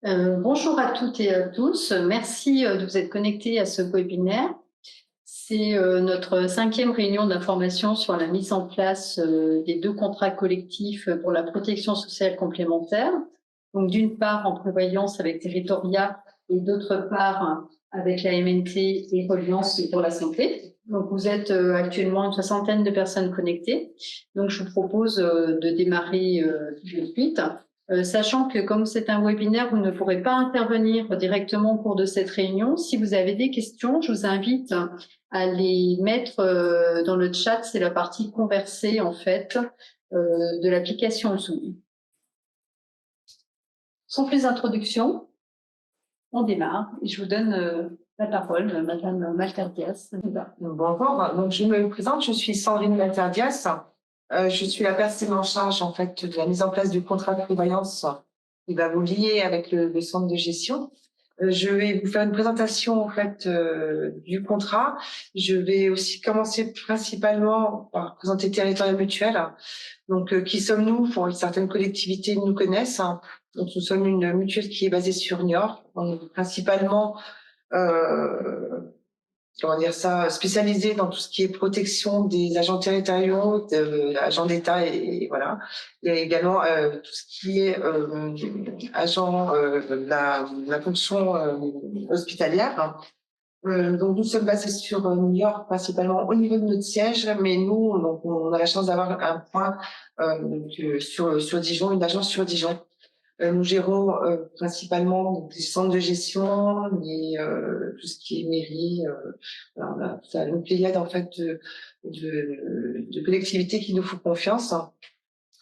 Bonjour à toutes et à tous. Merci de vous être connectés à ce webinaire. C'est notre 5e réunion d'information sur la mise en place des 2 contrats collectifs pour la protection sociale complémentaire. Donc d'une part en prévoyance avec Territoria et d'autre part avec la MNT et Reliance pour la santé. Donc vous êtes actuellement une 60aine de personnes connectées. Donc je vous propose de démarrer tout de suite. Sachant que comme c'est un webinaire, vous ne pourrez pas intervenir directement au cours de cette réunion. Si vous avez des questions, je vous invite à les mettre dans le chat. C'est la partie conversée en fait de l'application Zoom. Sans plus d'introduction, on démarre et je vous donne la parole, Madame Malter-Diaz. Bonjour, donc je me présente, je suis Sandrine Malter-Diaz. Je suis la personne en charge en fait de la mise en place du contrat de prévoyance qui va vous lier avec le centre de gestion. Je vais vous faire une présentation en fait du contrat. Je vais aussi commencer principalement par présenter Territorial Mutuel. Donc qui sommes-nous? Pour certaines collectivités nous connaissent. Donc nous sommes une mutuelle qui est basée sur Niort. On est principalement comment dire ça, spécialisé dans tout ce qui est protection des agents territoriaux, agents d'État et voilà. Il y a également tout ce qui est agent la fonction hospitalière. Donc nous sommes basés sur New York principalement au niveau de notre siège, mais nous donc on a la chance d'avoir un point sur Dijon, une agence sur Dijon. Nous gérons principalement donc, les centres de gestion, tout ce qui est mairie. Voilà, on a ça, une pléiade en fait de collectivités qui nous font confiance.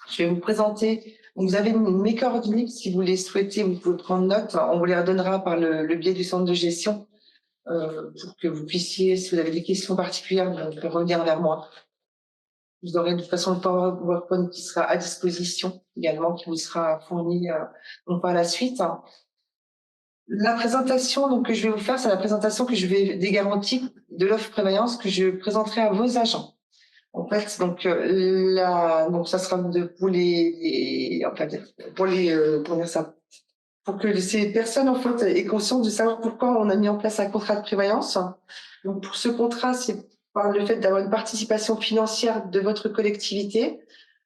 Je vais vous présenter. Vous avez mes coordonnées si vous les souhaitez, vous pouvez prendre note. On vous les redonnera par le biais du centre de gestion pour que vous puissiez, si vous avez des questions particulières, revenir vers moi. Vous aurez de toute façon le PowerPoint qui sera à disposition également, qui vous sera fourni par la suite. La présentation donc, que je vais vous faire, c'est la présentation que je vais des garanties de l'offre prévoyance que je présenterai à vos agents. En fait, donc ça sera pour pour que ces personnes en fait aient conscience de savoir pourquoi on a mis en place un contrat de prévoyance. Donc pour ce contrat, c'est par le fait d'avoir une participation financière de votre collectivité,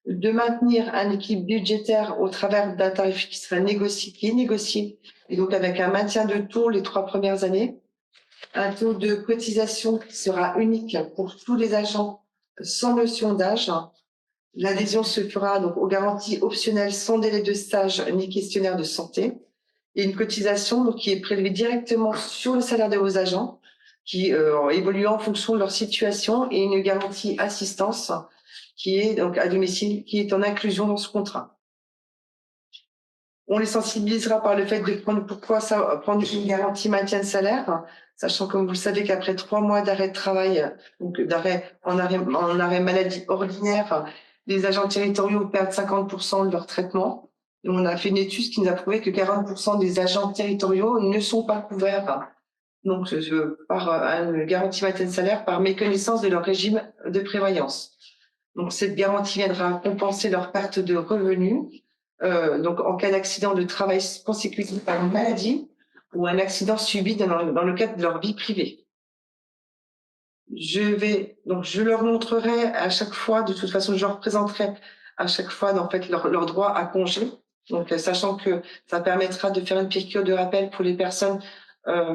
de maintenir un équilibre budgétaire au travers d'un tarif qui sera négocié, et donc avec un maintien de taux les 3 premières années, un taux de cotisation qui sera unique pour tous les agents sans notion d'âge. L'adhésion se fera donc aux garanties optionnelles sans délai de stage ni questionnaire de santé, et une cotisation donc, qui est prélevée directement sur le salaire de vos agents, qui évolue en fonction de leur situation, et une garantie assistance qui est donc à domicile, qui est en inclusion dans ce contrat. On les sensibilisera par le fait de prendre une garantie maintien de salaire, sachant comme vous le savez qu'après 3 mois d'arrêt de travail, donc en arrêt maladie ordinaire, les agents territoriaux perdent 50% de leur traitement. Et on a fait une étude qui nous a prouvé que 40% des agents territoriaux ne sont pas couverts donc par une garantie maintien de salaire par méconnaissance de leur régime de prévoyance. Donc cette garantie viendra compenser leur perte de revenus. Donc en cas d'accident de travail consécutif par une maladie ou un accident subi dans le cadre de leur vie privée. Je leur montrerai à chaque fois, de toute façon, je leur présenterai à chaque fois en fait leur droit à congé. Donc sachant que ça permettra de faire une piqûre de rappel pour les personnes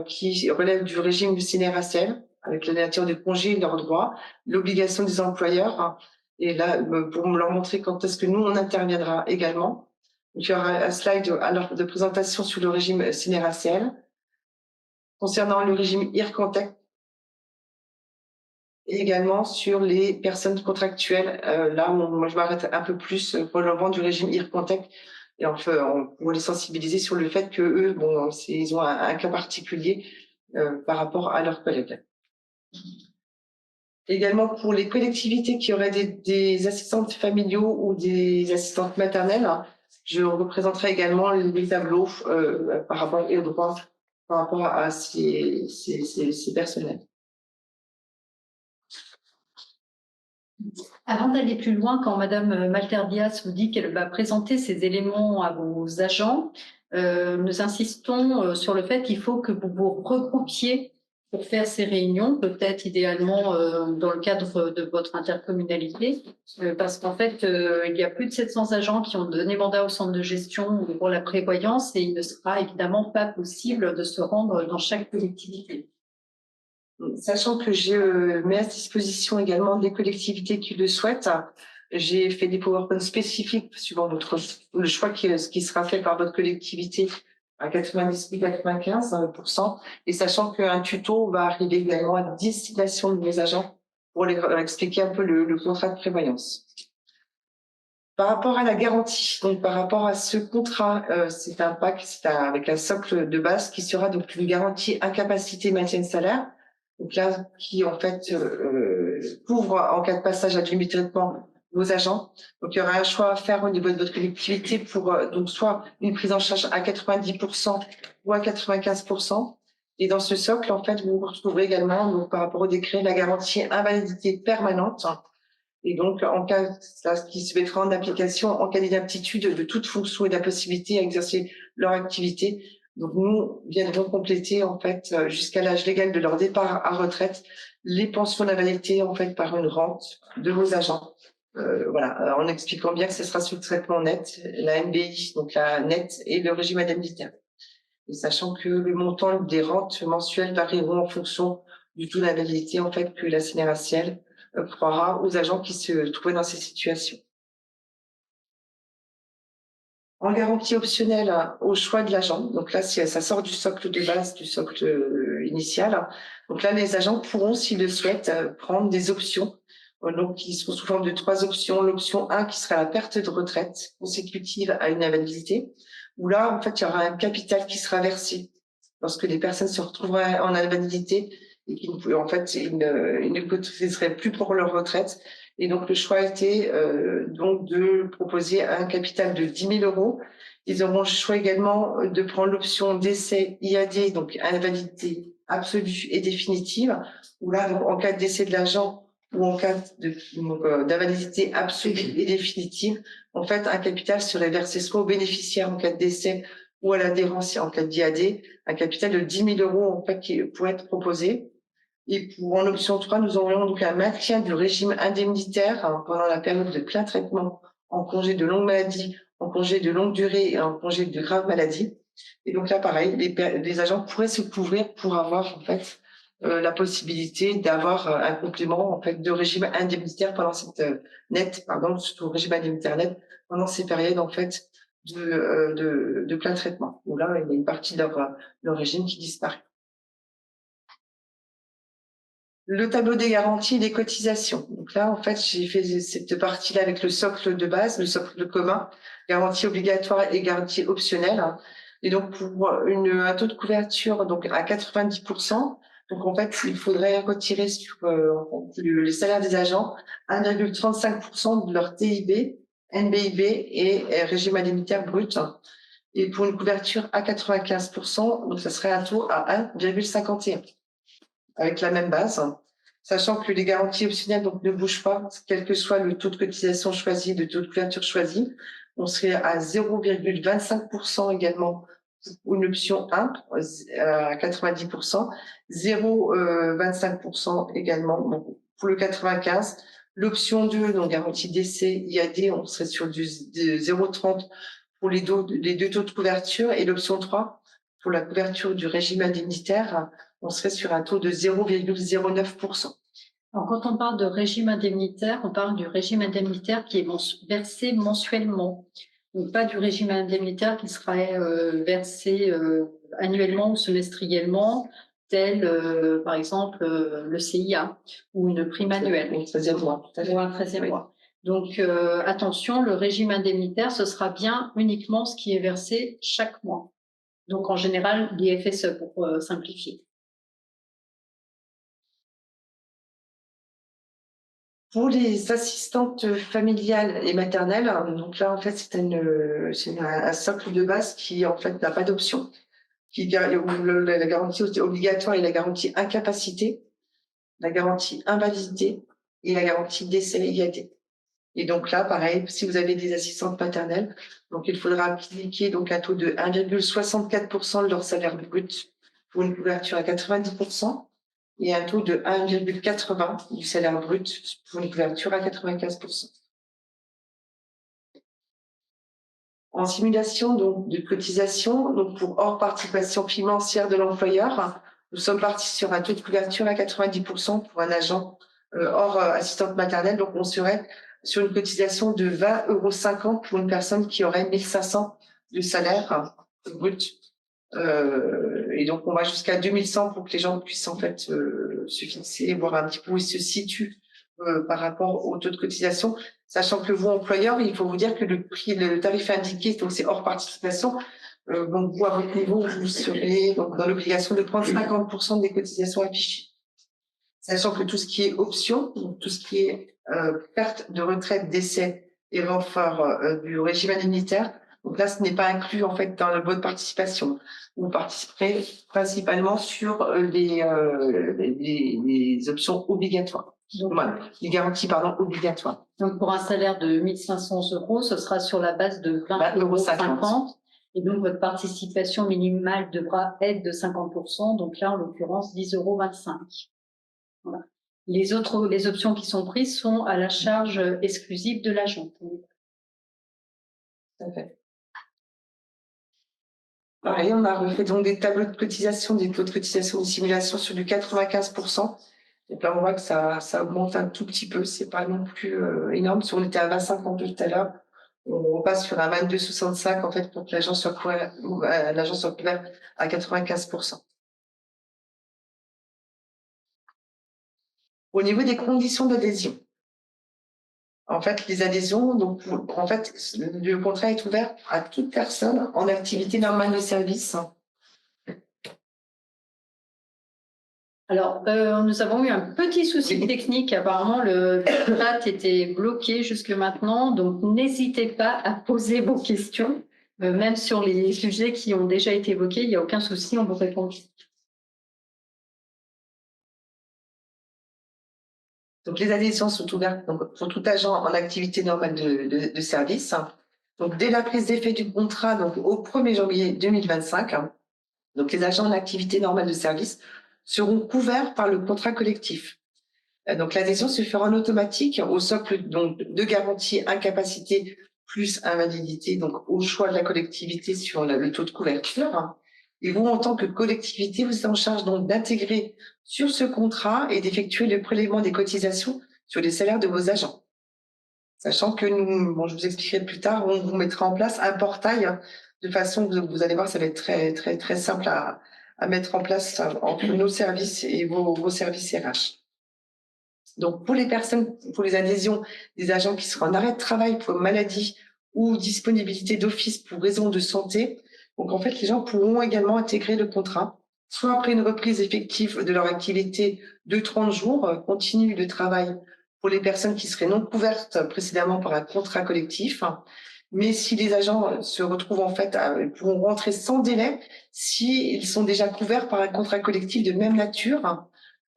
qui relèvent du régime du CNRACL, avec la nature des congés et leurs droits, l'obligation des employeurs, et là pour leur montrer quand est-ce que nous on interviendra également. Donc, il y aura un slide de présentation sur le régime CNRACL. Concernant le régime IRCONTEC, et également sur les personnes contractuelles. Là, moi, je m'arrête un peu plus pour le moment du régime IRCONTEC. Et enfin, on les sensibiliser sur le fait que eux, bon, ils ont un cas particulier par rapport à leurs collègues. Également pour les collectivités qui auraient des assistantes familiaux ou des assistantes maternelles, je représenterai également les tableaux par rapport aux droits par rapport à ces personnels. Avant d'aller plus loin, quand Madame Malter-Diaz vous dit qu'elle va présenter ces éléments à vos agents, nous insistons sur le fait qu'il faut que vous vous regroupiez pour faire ces réunions, peut-être idéalement dans le cadre de votre intercommunalité, parce qu'en fait, il y a plus de 700 agents qui ont donné mandat au centre de gestion pour la prévoyance et il ne sera évidemment pas possible de se rendre dans chaque collectivité. Sachant que je mets à disposition également des collectivités qui le souhaitent, j'ai fait des PowerPoint spécifiques suivant le choix qui sera fait par votre collectivité à 90-95%, et sachant qu'un tuto va arriver également à destination de mes agents pour leur expliquer un peu le contrat de prévoyance. Par rapport à la garantie, donc par rapport à ce contrat, c'est un pack, avec un socle de base qui sera donc une garantie incapacité maintien de salaire. Donc là, qui en fait couvre en cas de passage à demi-traitement vos agents. Donc il y aura un choix à faire au niveau de votre collectivité pour donc soit une prise en charge à 90% ou à 95%. Et dans ce socle, en fait, vous retrouverez également, donc par rapport au décret, la garantie invalidité permanente. Et donc, en cas, ça, ce qui se mettra en application en cas d'inaptitude de toute fonction et d'impossibilité à exercer leur activité. Donc, nous viendrons compléter, en fait, jusqu'à l'âge légal de leur départ à retraite, les pensions d'invalidité, en fait, par une rente de vos agents. Voilà, en expliquant bien que ce sera sur le traitement net, la NBI, donc la net et le régime indemnitaire. Et sachant que le montant des rentes mensuelles varieront en fonction du taux d'invalidité, en fait, que la CNRACL octroiera aux agents qui se trouvaient dans ces situations. En garantie optionnelle au choix de l'agent, donc là, ça sort du socle de base, du socle initial. Donc là, les agents pourront, s'ils le souhaitent, prendre des options, donc qui seront sous forme de 3 options. L'option 1 qui sera la perte de retraite consécutive à une invalidité, où là, en fait, il y aura un capital qui sera versé lorsque les personnes se retrouveraient en invalidité et qui en fait, ils ne cotiseraient plus pour leur retraite. Et donc, le choix a été donc de proposer un capital de 10 000 euros. Ils auront le choix également de prendre l'option décès IAD, donc invalidité absolue et définitive, où là, donc, en cas de décès de l'agent ou en cas d'invalidité absolue et définitive, en fait, un capital serait versé soit au bénéficiaire en cas de décès ou à l'adhérence en cas d'IAD, un capital de 10 000 euros en fait qui pourrait être proposé. Et pour en option 3, nous aurions donc un maintien du régime indemnitaire pendant la période de plein traitement en congé de longue maladie, en congé de longue durée et en congé de grave maladie. Et donc là, pareil, les agents pourraient se couvrir pour avoir en fait la possibilité d'avoir un complément en fait de régime indemnitaire pendant cette surtout régime indemnitaire net pendant ces périodes en fait de plein traitement. Où là, il y a une partie de leur régime qui disparaît. Le tableau des garanties et des cotisations. Donc là, en fait, j'ai fait cette partie-là avec le socle de base, le socle commun, garantie obligatoire et garantie optionnelle. Et donc, pour un taux de couverture donc à 90%, donc en fait, il faudrait retirer sur les salaires des agents 1,35% de leur TIB, NBIB et régime indemnitaire brut. Et pour une couverture à 95%, donc ça serait un taux à 1,51 avec la même base, sachant que les garanties optionnelles donc, ne bougent pas, quel que soit le taux de cotisation choisi, le taux de couverture choisi. On serait à 0,25% également pour une option 1 à 90%, 0,25% également pour le 95. L'option 2, donc garantie décès IAD, on serait sur du 0,30 pour les deux taux de couverture, et l'option 3, pour la couverture du régime indemnitaire, on serait sur un taux de 0,09%. Alors, quand on parle de régime indemnitaire, on parle du régime indemnitaire qui est versé mensuellement, donc pas du régime indemnitaire qui serait versé annuellement ou semestriellement, tel par exemple le CIA ou une prime annuelle. Ou un 13e mois. Ou un 13e mois. Donc attention, le régime indemnitaire, ce sera bien uniquement ce qui est versé chaque mois. Donc en général, l'IFSE pour simplifier. Pour les assistantes familiales et maternelles, donc là en fait c'est un socle de base qui en fait n'a pas d'option, où la garantie obligatoire et la garantie incapacité, la garantie invalidité et la garantie décès IAD. Et donc là, pareil, si vous avez des assistantes maternelles, donc il faudra appliquer donc un taux de 1,64% de leur salaire brut pour une couverture à 90% et un taux de 1,80 du salaire brut pour une couverture à 95%. En simulation donc de cotisation, donc pour hors participation financière de l'employeur, nous sommes partis sur un taux de couverture à 90% pour un agent hors assistante maternelle. Donc on serait sur une cotisation de 20,50 € pour une personne qui aurait 1500 de salaire brut. Et donc on va jusqu'à 2100 pour que les gens puissent en fait se fixer et voir un petit peu où ils se situent par rapport au taux de cotisation. Sachant que vous, employeur, il faut vous dire que le tarif indiqué, donc c'est hors participation, donc vous, à votre niveau, vous serez donc dans l'obligation de prendre 50% des cotisations affichées. Sachant que tout ce qui est option, donc tout ce qui est perte de retraite, décès et renfort du régime indemnitaire, donc là, ce n'est pas inclus en fait dans le mode de participation. Vous participerez principalement sur les options obligatoires. Donc, voilà, les garanties obligatoires. Donc pour un salaire de 1500 €, ce sera sur la base de 20,50 €. Et donc votre participation minimale devra être de 50%. Donc là, en l'occurrence, 10,25 €. Voilà. Les options qui sont prises sont à la charge exclusive de l'agent. Tout à fait. Pareil, on a refait donc des tableaux de cotisation, des taux de cotisation de simulation sur du 95%. Donc là, on voit que ça augmente un tout petit peu. C'est pas non plus énorme. Si on était à 20,52 tout à l'heure, on passe sur un 22,65 en fait pour que l'agent soit couvert à 95%. Au niveau des conditions d'adhésion, en fait, les adhésions, donc en fait, le contrat est ouvert à toute personne en activité normale de service. Alors, nous avons eu un petit souci technique. Apparemment, le chat était bloqué jusque maintenant. Donc, n'hésitez pas à poser vos questions, même sur les sujets qui ont déjà été évoqués. Il n'y a aucun souci, on vous répond. Donc, les adhésions sont ouvertes donc, pour tout agent en activité normale de service. Donc, dès la prise d'effet du contrat, donc au 1er janvier 2025, donc les agents en activité normale de service seront couverts par le contrat collectif. Donc, l'adhésion se fera en automatique au socle donc, de garantie incapacité plus invalidité, donc au choix de la collectivité sur le taux de couverture. Et vous, en tant que collectivité, vous êtes en charge donc d'intégrer sur ce contrat et d'effectuer le prélèvement des cotisations sur les salaires de vos agents. Sachant que nous, bon, je vous expliquerai plus tard, on vous mettra en place un portail de façon que vous allez voir, ça va être très, très, très simple à mettre en place entre nos services et vos services RH. Donc, pour les personnes, pour les adhésions des agents qui seront en arrêt de travail pour maladie ou disponibilité d'office pour raison de santé, donc en fait, les gens pourront également intégrer le contrat, soit après une reprise effective de leur activité de 30 jours, continue de travail pour les personnes qui seraient non couvertes précédemment par un contrat collectif. Mais si les agents se retrouvent en fait, ils pourront rentrer sans délai s'ils sont déjà couverts par un contrat collectif de même nature,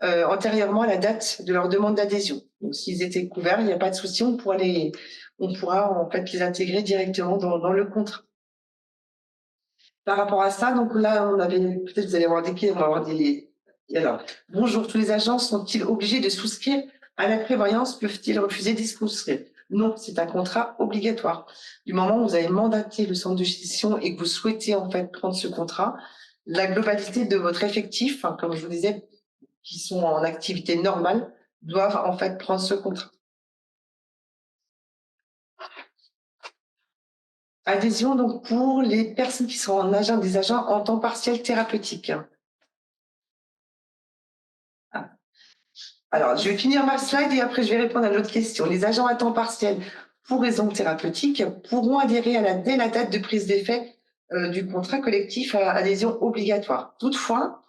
antérieurement à la date de leur demande d'adhésion. Donc, s'ils étaient couverts, il n'y a pas de souci, on pourra en fait les intégrer directement dans le contrat. Par rapport à ça, donc là, on avait, peut-être vous allez avoir des clés, on va avoir des. Alors, bonjour, tous les agents sont-ils obligés de souscrire à la prévoyance? Peuvent-ils refuser d'y souscrire? Non, c'est un contrat obligatoire. Du moment où vous avez mandaté le centre de gestion et que vous souhaitez en fait prendre ce contrat, la globalité de votre effectif, comme je vous disais, qui sont en activité normale, doivent en fait prendre ce contrat. Adhésion donc pour les personnes qui sont des agents en temps partiel thérapeutique. Alors, je vais finir ma slide et après je vais répondre à l'autre question. Les agents à temps partiel pour raison thérapeutique pourront adhérer dès la date de prise d'effet du contrat collectif à adhésion obligatoire. Toutefois,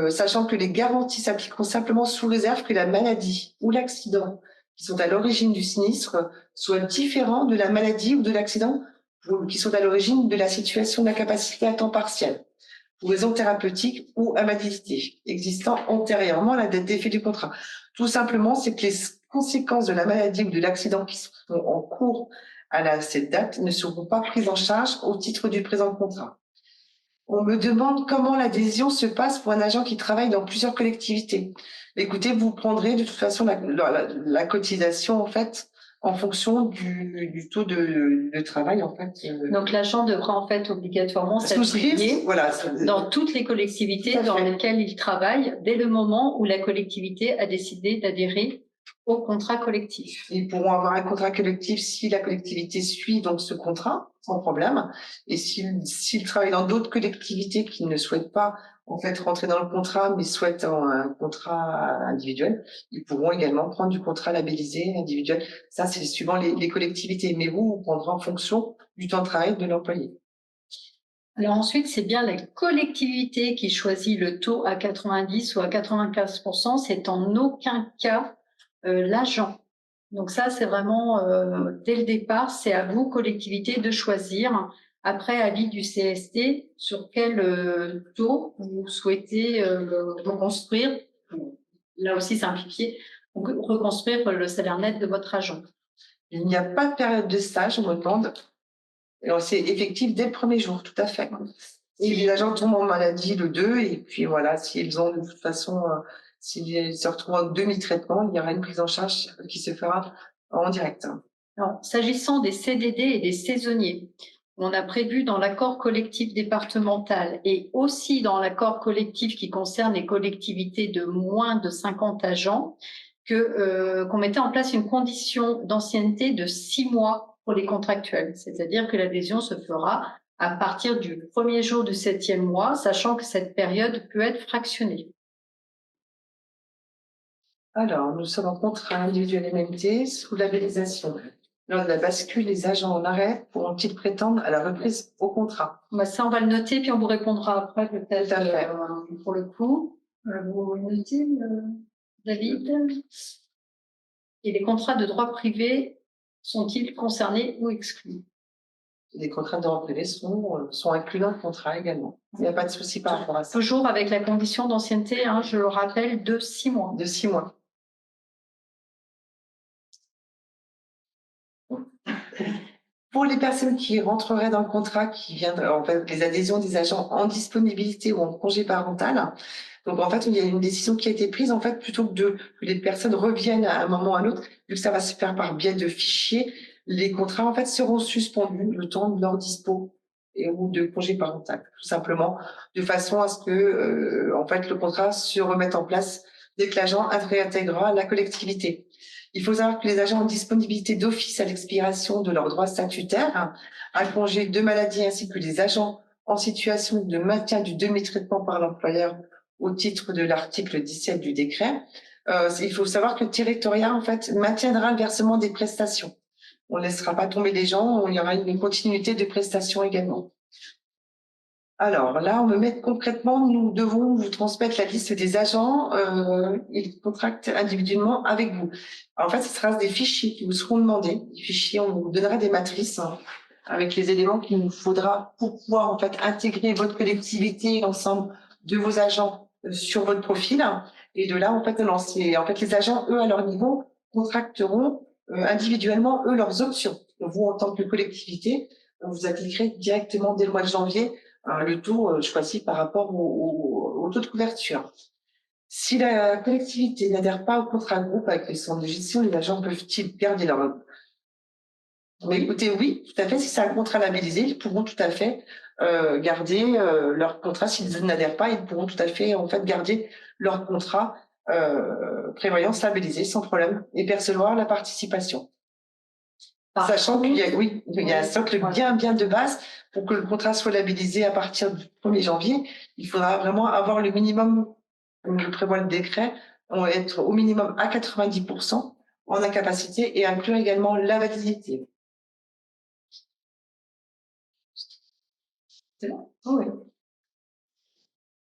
sachant que les garanties s'appliqueront simplement sous réserve que la maladie ou l'accident qui sont à l'origine du sinistre soient différents de la maladie ou de l'accident qui sont à l'origine de la situation d'incapacité à temps partiel. pour raison thérapeutique ou invalidité existant antérieurement à la date d'effet du contrat. Tout simplement, c'est que les conséquences de la maladie ou de l'accident qui sont en cours à cette date ne seront pas prises en charge au titre du présent contrat. On me demande comment l'adhésion se passe pour un agent qui travaille dans plusieurs collectivités. Écoutez, vous prendrez de toute façon la cotisation en fait en fonction du taux de travail en fait. Donc l'agent devra en fait obligatoirement s'affilier dans toutes les collectivités dans lesquelles il travaille dès le moment où la collectivité a décidé d'adhérer au contrat collectif. Ils pourront avoir un contrat collectif si la collectivité suit donc ce contrat, sans problème. Et s'ils travaillent dans d'autres collectivités qui ne souhaitent pas en fait rentrer dans le contrat, mais souhaitent un contrat individuel, ils pourront également prendre du contrat labellisé individuel. Ça, c'est suivant les collectivités. Mais vous prendrez en fonction du temps de travail de l'employé. Alors ensuite, c'est bien la collectivité qui choisit le taux à 90 ou à 95%. C'est en aucun cas l'agent. Donc ça, c'est vraiment, dès le départ, c'est à vous, collectivité, de choisir, après avis du CST, sur quel taux vous souhaitez reconstruire, là aussi simplifier, reconstruire le salaire net de votre agent. Il n'y a pas de période de stage, on me demande. C'est effectif dès le premier jour, tout à fait. Et les agents tombent en maladie le 2, et puis voilà, s'ils ont de toute façon... S'ils se retrouvent en demi-traitement, il y aura une prise en charge qui se fera en direct. Alors, s'agissant des CDD et des saisonniers, on a prévu dans l'accord collectif départemental et aussi dans l'accord collectif qui concerne les collectivités de moins de 50 agents qu'on mettait en place une condition d'ancienneté de 6 mois pour les contractuels. C'est-à-dire que l'adhésion se fera à partir du premier jour du 7e mois, sachant que cette période peut être fractionnée. Alors, nous sommes en contrat individuel MMT sous labellisation. Lors de la bascule, les agents en arrêt pourront-ils prétendre à la reprise au contrat? Ça, on va le noter, puis on vous répondra après peut-être pour le coup. Vous notez, David? Et les contrats de droit privé sont-ils concernés ou exclus? Les contrats de droit privé sont inclus dans le contrat également. Il n'y a pas de souci par rapport à ça. Toujours avec la condition d'ancienneté, je le rappelle, de 6 mois. De 6 mois. Pour les personnes qui rentreraient dans le contrat, qui viennent, en fait, les adhésions des agents en disponibilité ou en congé parental. Donc, en fait, il y a une décision qui a été prise, en fait, plutôt que les personnes reviennent à un moment ou à un autre, vu que ça va se faire par biais de fichiers, les contrats, en fait, seront suspendus le temps de leur dispo ou de congé parental, tout simplement, de façon à ce que, en fait, le contrat se remette en place dès que l'agent réintégrera la collectivité. Il faut savoir que les agents en disponibilité d'office à l'expiration de leurs droits statutaires, un congé de maladie, ainsi que les agents en situation de maintien du demi-traitement par l'employeur au titre de l'article 17 du décret, il faut savoir que le territorial, en fait, maintiendra le versement des prestations. On ne laissera pas tomber les gens, il y aura une continuité de prestations également. Alors là, on me met concrètement, nous devons vous transmettre la liste des agents ils contractent individuellement avec vous. Alors, en fait, ce sera des fichiers qui vous seront demandés. Les fichiers, on vous donnera des matrices avec les éléments qu'il nous faudra pour pouvoir en fait intégrer votre collectivité, l'ensemble de vos agents sur votre profil. Et de là, en fait, lancer. En fait, les agents, eux, à leur niveau, contracteront individuellement, eux, leurs options. Donc, vous, en tant que collectivité, vous appliquerez directement dès le mois de janvier le taux choisi par rapport au taux de couverture. Si la collectivité n'adhère pas au contrat de groupe avec les centres de gestion, les agents peuvent-ils garder leur... Mais écoutez, oui, tout à fait. Si c'est un contrat labellisé, ils pourront tout à fait garder leur contrat. S'ils n'adhèrent pas, ils pourront tout à fait en fait garder leur contrat prévoyance labellisé sans problème et percevoir la participation. Sachant qu'il y a, oui, il y a un socle bien de base pour que le contrat soit labellisé à partir du 1er janvier. Il faudra vraiment avoir le minimum, comme le prévoit le décret, être au minimum à 90% en incapacité et inclure également l'invalidité. C'est bon? Oui.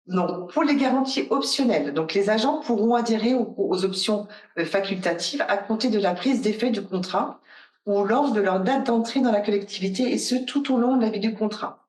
Donc, pour les garanties optionnelles, donc les agents pourront adhérer aux options facultatives à compter de la prise d'effet du contrat ou lors de leur date d'entrée dans la collectivité, et ce, tout au long de la vie du contrat.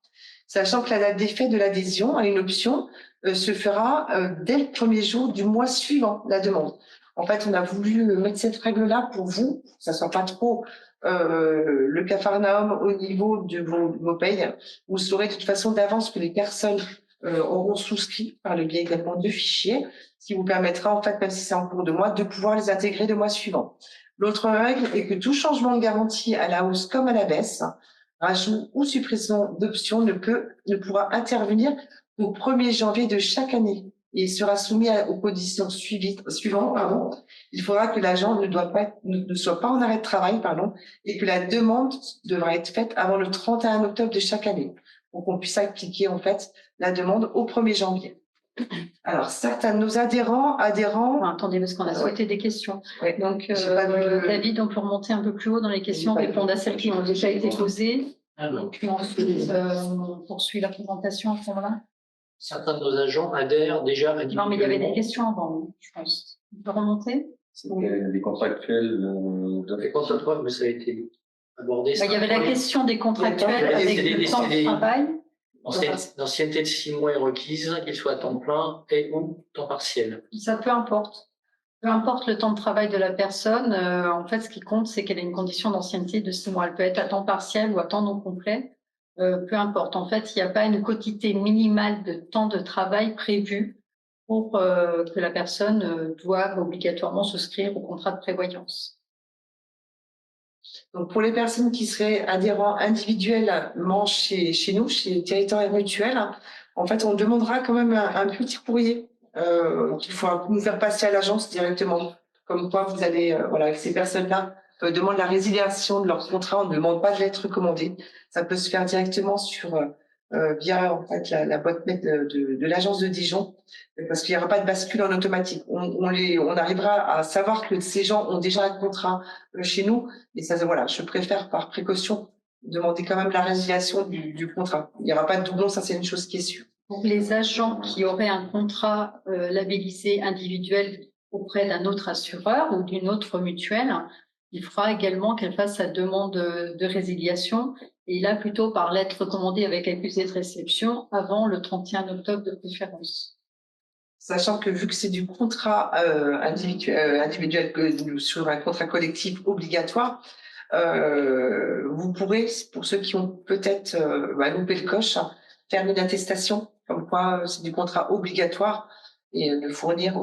sachant que la date d'effet de l'adhésion à une option se fera dès le premier jour du mois suivant la demande. En fait, on a voulu mettre cette règle-là pour vous, que ça soit pas trop le capharnaüm au niveau de vos payes. Vous saurez de toute façon d'avance que les personnes auront souscrit par le biais également de fichiers, ce qui vous permettra, en fait, même si c'est en cours de mois, de pouvoir les intégrer le mois suivant. L'autre règle est que tout changement de garantie à la hausse comme à la baisse, rajout ou suppression d'options ne pourra intervenir au 1er janvier de chaque année et sera soumis aux conditions suivantes. Il faudra que l'agent ne soit pas en arrêt de travail, et que la demande devra être faite avant le 31 octobre de chaque année pour qu'on puisse appliquer, en fait, la demande au 1er janvier. Alors, certains de nos adhérents... Attendez, parce qu'on a souhaité des questions. Ouais. Donc, David, on peut remonter un peu plus haut dans les questions, répondre à celles qui ont déjà été posées. Et puis ensuite, on poursuit la présentation à ce moment-là. Certains de nos agents adhèrent déjà individuellement. Non, mais il y avait des questions avant, je pense. On peut remonter? Les contractuels Les contractuels, mais ça a été abordé. Il y avait la question des contractuels avec le temps de travail. L'ancienneté de 6 mois est requise, qu'il soit à temps plein et ou temps partiel. Ça, peu importe. Peu importe le temps de travail de la personne, en fait, ce qui compte, c'est qu'elle ait une condition d'ancienneté de 6 mois. Elle peut être à temps partiel ou à temps non complet. Peu importe. En fait, il n'y a pas une quotité minimale de temps de travail prévue pour que la personne doive obligatoirement souscrire au contrat de prévoyance. Donc, pour les personnes qui seraient adhérents individuellement chez nous, chez Territorial Mutuel, en fait, on demandera quand même un petit courrier qu'il faut nous faire passer à l'agence directement. Comme quoi, vous allez, avec ces personnes-là, demandent la résiliation de leur contrat. On ne demande pas de lettre recommandée. Ça peut se faire directement via en fait la boîte mail de l'agence de Dijon, parce qu'il n'y aura pas de bascule en automatique. On arrivera à savoir que ces gens ont déjà un contrat chez nous, et ça, je préfère par précaution demander quand même la résiliation du contrat. Il n'y aura pas de doublon, ça c'est une chose qui est sûre. Pour les agents qui auraient un contrat labellisé individuel auprès d'un autre assureur ou d'une autre mutuelle, il faudra également qu'elle fasse sa demande de résiliation, et là plutôt par lettre recommandée avec accusé de réception avant le 31 octobre de préférence. Sachant que vu que c'est du contrat individuel sur un contrat collectif obligatoire, vous pourrez, pour ceux qui ont peut-être loupé le coche, faire une attestation comme quoi c'est du contrat obligatoire et le fournir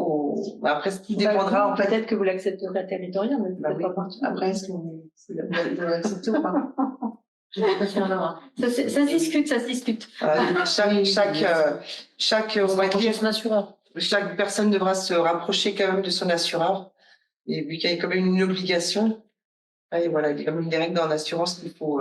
après, ce qui dépendra en fait. Peut-être que vous l'accepterez à Territorial, mais oui. Après, est-ce que vous l'acceptez ou pas? Ça se discute, ça se discute. Chaque personne devra se rapprocher quand même de son assureur. Et vu qu'il y a quand même une obligation, et il y a quand même des règles dans l'assurance qu'il faut.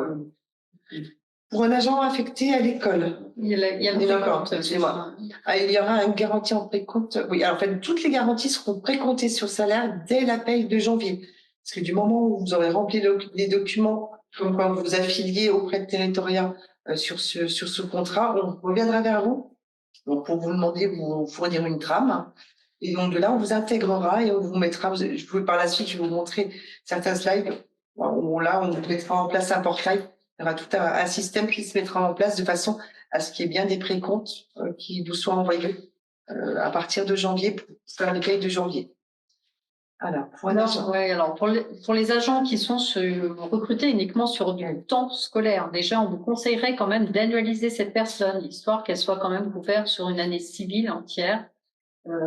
Pour un agent affecté à l'école. Il y a le précompte. Excusez-moi. Il y aura une garantie en précompte. Oui, alors en fait, toutes les garanties seront précomptées sur salaire dès la paye de janvier. Parce que du moment où vous aurez rempli les documents, comme quoi vous vous affiliez auprès de Territorial sur ce contrat, on reviendra vers vous. Donc, pour vous demander de vous fournir une trame. Et donc, de là, on vous intégrera et on vous mettra, par la suite, je vais vous montrer certains slides où là, on vous mettra en place un portail. Il y aura tout un système qui se mettra en place de façon à ce qu'il y ait bien des précomptes qui vous soient envoyés à partir de janvier pour faire les payes de janvier. Alors, pour les agents qui sont recrutés uniquement sur du temps scolaire, déjà, on vous conseillerait quand même d'annualiser cette personne, histoire qu'elle soit quand même couverte sur une année civile entière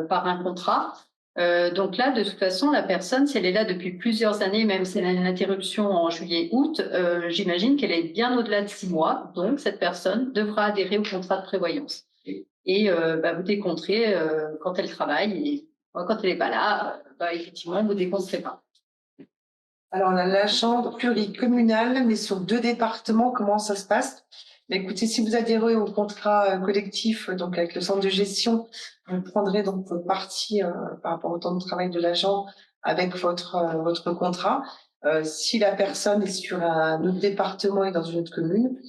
par un contrat. Donc là, de toute façon, la personne, si elle est là depuis plusieurs années, même si elle a une interruption en juillet-août, j'imagine qu'elle est bien au-delà de 6 mois. Donc, cette personne devra adhérer au contrat de prévoyance. Et vous décompterez quand elle travaille. Et quand elle n'est pas là, effectivement, vous ne décompterez pas. Alors, on a la chambre pluricommunale, mais sur 2 départements, comment ça se passe? Mais écoutez, si vous adhérez au contrat collectif, donc avec le centre de gestion, vous prendrez donc votre partie par rapport au temps de travail de l'agent avec votre contrat. Si la personne est sur un autre département et dans une autre commune,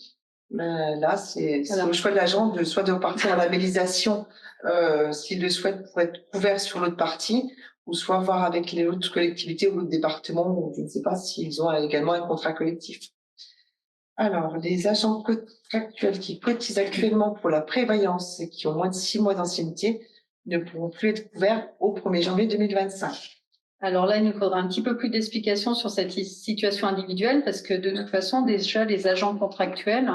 là, c'est le choix de l'agent soit de repartir en labellisation s'il le souhaite pour être couvert sur l'autre partie, ou soit voir avec les autres collectivités ou l'autre département, je ne sais pas s'ils ont également un contrat collectif. Alors, les agents contractuels qui cotisent actuellement pour la prévoyance et qui ont moins de 6 mois d'ancienneté ne pourront plus être couverts au 1er janvier 2025. Alors là, il nous faudra un petit peu plus d'explications sur cette situation individuelle parce que de toute façon, déjà, les agents contractuels,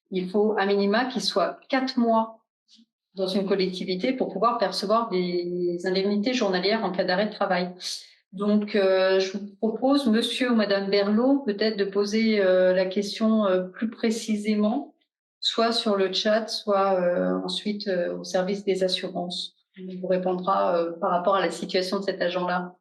il faut à minima qu'ils soient 4 mois dans une collectivité pour pouvoir percevoir des indemnités journalières en cas d'arrêt de travail. Donc, je vous propose, monsieur ou madame Berlot, peut-être de poser la question plus précisément, soit sur le chat, soit ensuite au service des assurances. On vous répondra par rapport à la situation de cet agent-là.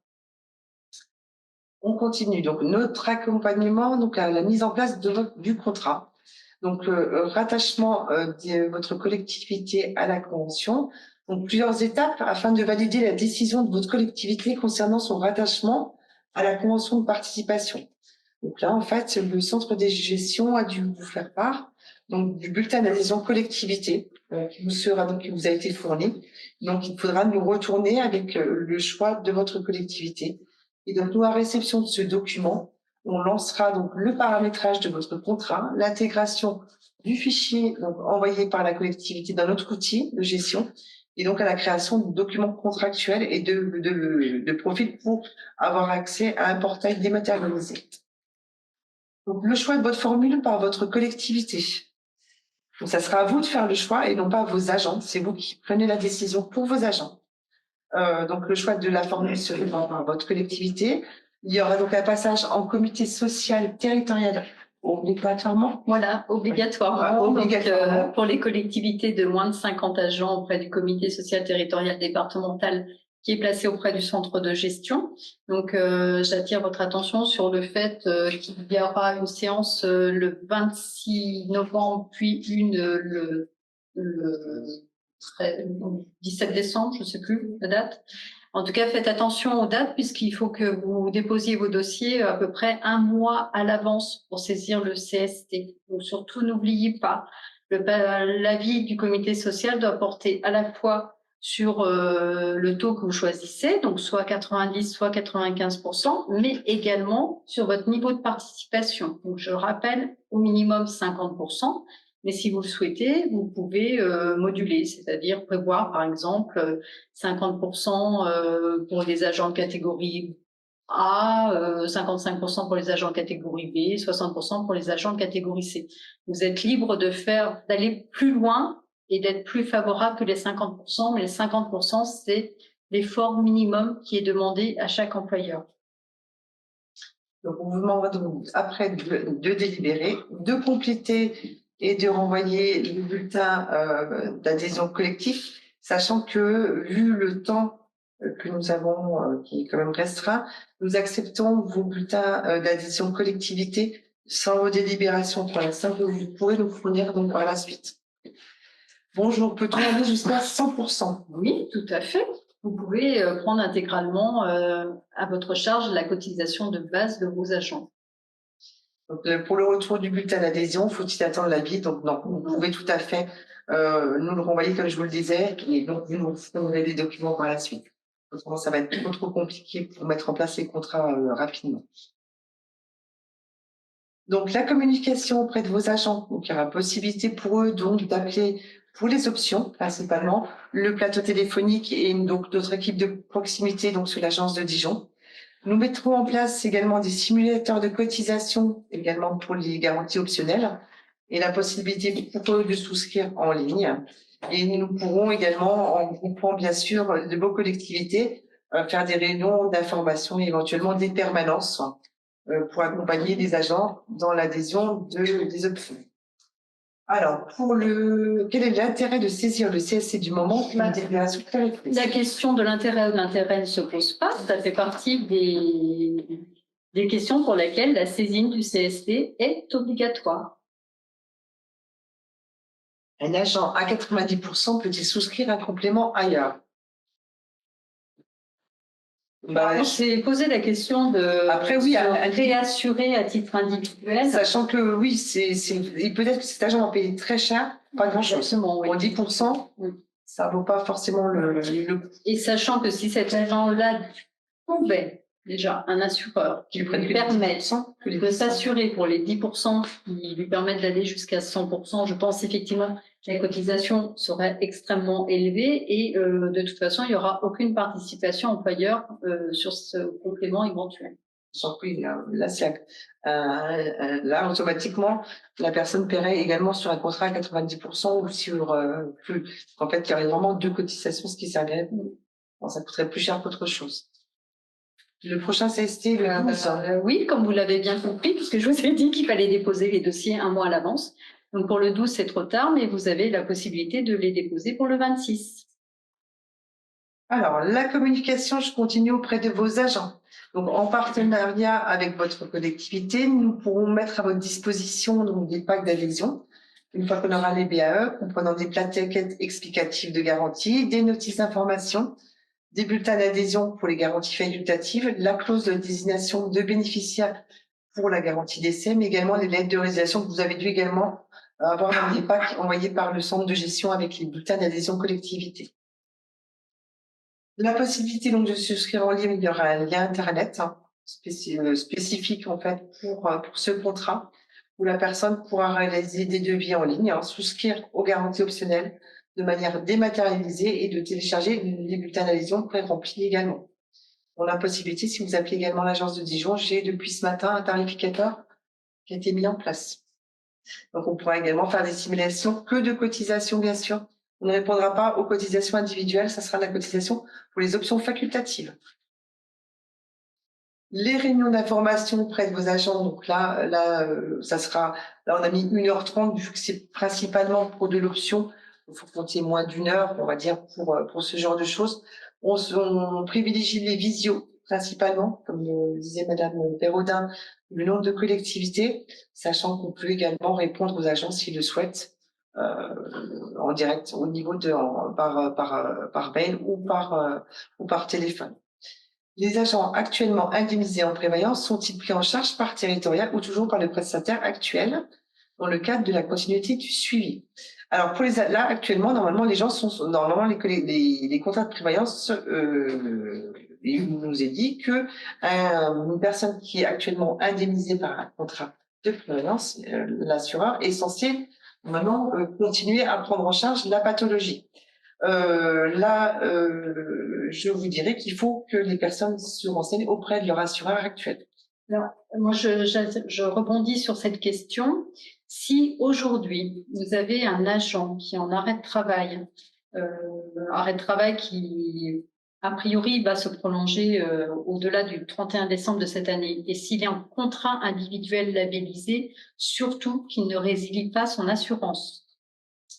On continue. Donc, notre accompagnement donc, à la mise en place du contrat. Donc, rattachement de votre collectivité à la convention. Donc, plusieurs étapes afin de valider la décision de votre collectivité concernant son rattachement à la convention de participation. Donc là, en fait, le centre de gestion a dû vous faire part donc, du bulletin d'adhésion collectivité qui vous a été fourni. Donc, il faudra nous retourner avec le choix de votre collectivité. Et donc, nous, à réception de ce document, on lancera donc le paramétrage de votre contrat, l'intégration du fichier donc, envoyé par la collectivité dans notre outil de gestion, et donc à la création de documents contractuels et de profils pour avoir accès à un portail dématérialisé. Donc, le choix de votre formule par votre collectivité. Donc, ça sera à vous de faire le choix et non pas à vos agents. C'est vous qui prenez la décision pour vos agents. Donc, le choix de la formule serait par votre collectivité. Il y aura donc un passage en comité social territorial obligatoirement. Voilà, obligatoirement. Obligatoirement. Donc, pour les collectivités de moins de 50 agents auprès du comité social territorial départemental qui est placé auprès du centre de gestion. Donc, j'attire votre attention sur le fait qu'il y aura une séance le 26 novembre, puis une le 17 décembre, je ne sais plus la date. En tout cas, faites attention aux dates puisqu'il faut que vous déposiez vos dossiers à peu près un mois à l'avance pour saisir le CST. Donc, surtout, n'oubliez pas, l'avis du comité social doit porter à la fois sur le taux que vous choisissez, donc soit 90, soit 95%, mais également sur votre niveau de participation. Donc, je rappelle, au minimum 50%. Mais si vous le souhaitez, vous pouvez moduler, c'est-à-dire prévoir, par exemple, 50% pour les agents de catégorie A, 55% pour les agents de catégorie B, 60% pour les agents de catégorie C. Vous êtes libre d'aller plus loin et d'être plus favorable que les 50%, mais les 50%, c'est l'effort minimum qui est demandé à chaque employeur. Donc, on vous demandera donc, après de délibérer, de compléter et de renvoyer le bulletin d'adhésion collectif, sachant que, vu le temps que nous avons, qui est quand même restreint, nous acceptons vos bulletins d'adhésion collectivité sans vos délibérations pour l'instant que vous pourrez nous fournir donc par la suite. Bonjour, peut-on aller jusqu'à 100%? Oui, tout à fait. Vous pouvez prendre intégralement à votre charge la cotisation de base de vos agents. Donc, pour le retour du bulletin d'adhésion, faut-il attendre l'avis? Donc non, vous pouvez tout à fait nous le renvoyer comme je vous le disais, et donc vous nous fournirez des documents par la suite. Autrement, ça va être trop compliqué pour mettre en place les contrats rapidement. Donc la communication auprès de vos agents, donc il y aura possibilité pour eux donc d'appeler pour les options principalement le plateau téléphonique et donc notre équipe de proximité donc sur l'agence de Dijon. Nous mettrons en place également des simulateurs de cotisation, également pour les garanties optionnelles, et la possibilité pour eux de souscrire en ligne. Et nous pourrons également, en groupant bien sûr de vos collectivités, faire des réunions d'information et éventuellement des permanences pour accompagner les agents dans l'adhésion des options. Alors, quel est l'intérêt de saisir le CSC du moment? La question de l'intérêt ou de l'intérêt ne se pose pas. Ça fait partie des questions pour lesquelles la saisine du CSC est obligatoire. Un agent à 90% peut-il souscrire un complément ailleurs? J'ai posé la question de réassurer à titre individuel. Sachant que oui, peut-être que cet agent va payer très cher, pas grand-chose. Exactement, oui. Pour 10%, ça vaut pas forcément le. Et sachant que si cet agent-là pouvait déjà un assureur qui Qui prennent lui que les permet 10%, que les de 10%. s'assurer pour les 10% qui lui permettent d'aller jusqu'à 100%. Je pense effectivement que la cotisation serait extrêmement élevée et de toute façon, il n'y aura aucune participation employeur sur ce complément éventuel. Sans que, là, là, automatiquement, la personne paierait également sur un contrat à 90% ou sur plus. En fait, il y aurait vraiment 2 cotisations, ce qui servirait. Bon, ça coûterait plus cher qu'autre chose. Le prochain CST, le 12. Oui, comme vous l'avez bien compris, puisque je vous ai dit qu'il fallait déposer les dossiers un mois à l'avance. Donc pour le 12, c'est trop tard, mais vous avez la possibilité de les déposer pour le 26. Alors, la communication, je continue auprès de vos agents. Donc, en partenariat avec votre collectivité, nous pourrons mettre à votre disposition donc, des packs d'adhésion. Une fois qu'on aura les BAE, comprenant des plaquettes explicatives de garantie, des notices d'information, des bulletins d'adhésion pour les garanties facultatives, la clause de désignation de bénéficiaires pour la garantie d'essai, mais également les lettres de résiliation que vous avez dû également avoir dans des packs envoyés par le centre de gestion avec les bulletins d'adhésion collectivité. La possibilité donc de souscrire en ligne, il y aura un lien internet spécifique en fait pour ce contrat où la personne pourra réaliser des devis en ligne, souscrire aux garanties optionnelles de manière dématérialisée et de télécharger les bulletins d'adhésion pré-remplis également. On a la possibilité, si vous appelez également l'agence de Dijon, j'ai depuis ce matin un tarificateur qui a été mis en place. Donc on pourra également faire des simulations que de cotisations bien sûr. On ne répondra pas aux cotisations individuelles, ça sera de la cotisation pour les options facultatives. Les réunions d'information auprès de vos agents, donc là, ça sera, là on a mis 1h30 vu que c'est principalement pour de l'option. Il faut compter moins d'1 heure, on va dire, pour ce genre de choses. On privilégie les visios principalement, comme le disait Madame Perraudin, le nombre de collectivités, sachant qu'on peut également répondre aux agents s'ils le souhaitent. En direct au niveau de par mail ou par téléphone. Les agents actuellement indemnisés en prévoyance sont-ils pris en charge par territorial ou toujours par le prestataire actuel dans le cadre de la continuité du suivi? Alors pour là actuellement normalement les gens sont normalement les contrats de prévoyance il nous est dit que une personne qui est actuellement indemnisée par un contrat de prévoyance, l'assureur est censé maintenant continuer à prendre en charge la pathologie. Je vous dirais qu'il faut que les personnes se renseignent auprès de leur assureur actuel. Alors, moi, je rebondis sur cette question. Si aujourd'hui, vous avez un agent qui est en arrêt de travail qui, a priori, va se prolonger au-delà du 31 décembre de cette année, et s'il est en contrat individuel labellisé, surtout qu'il ne résilie pas son assurance,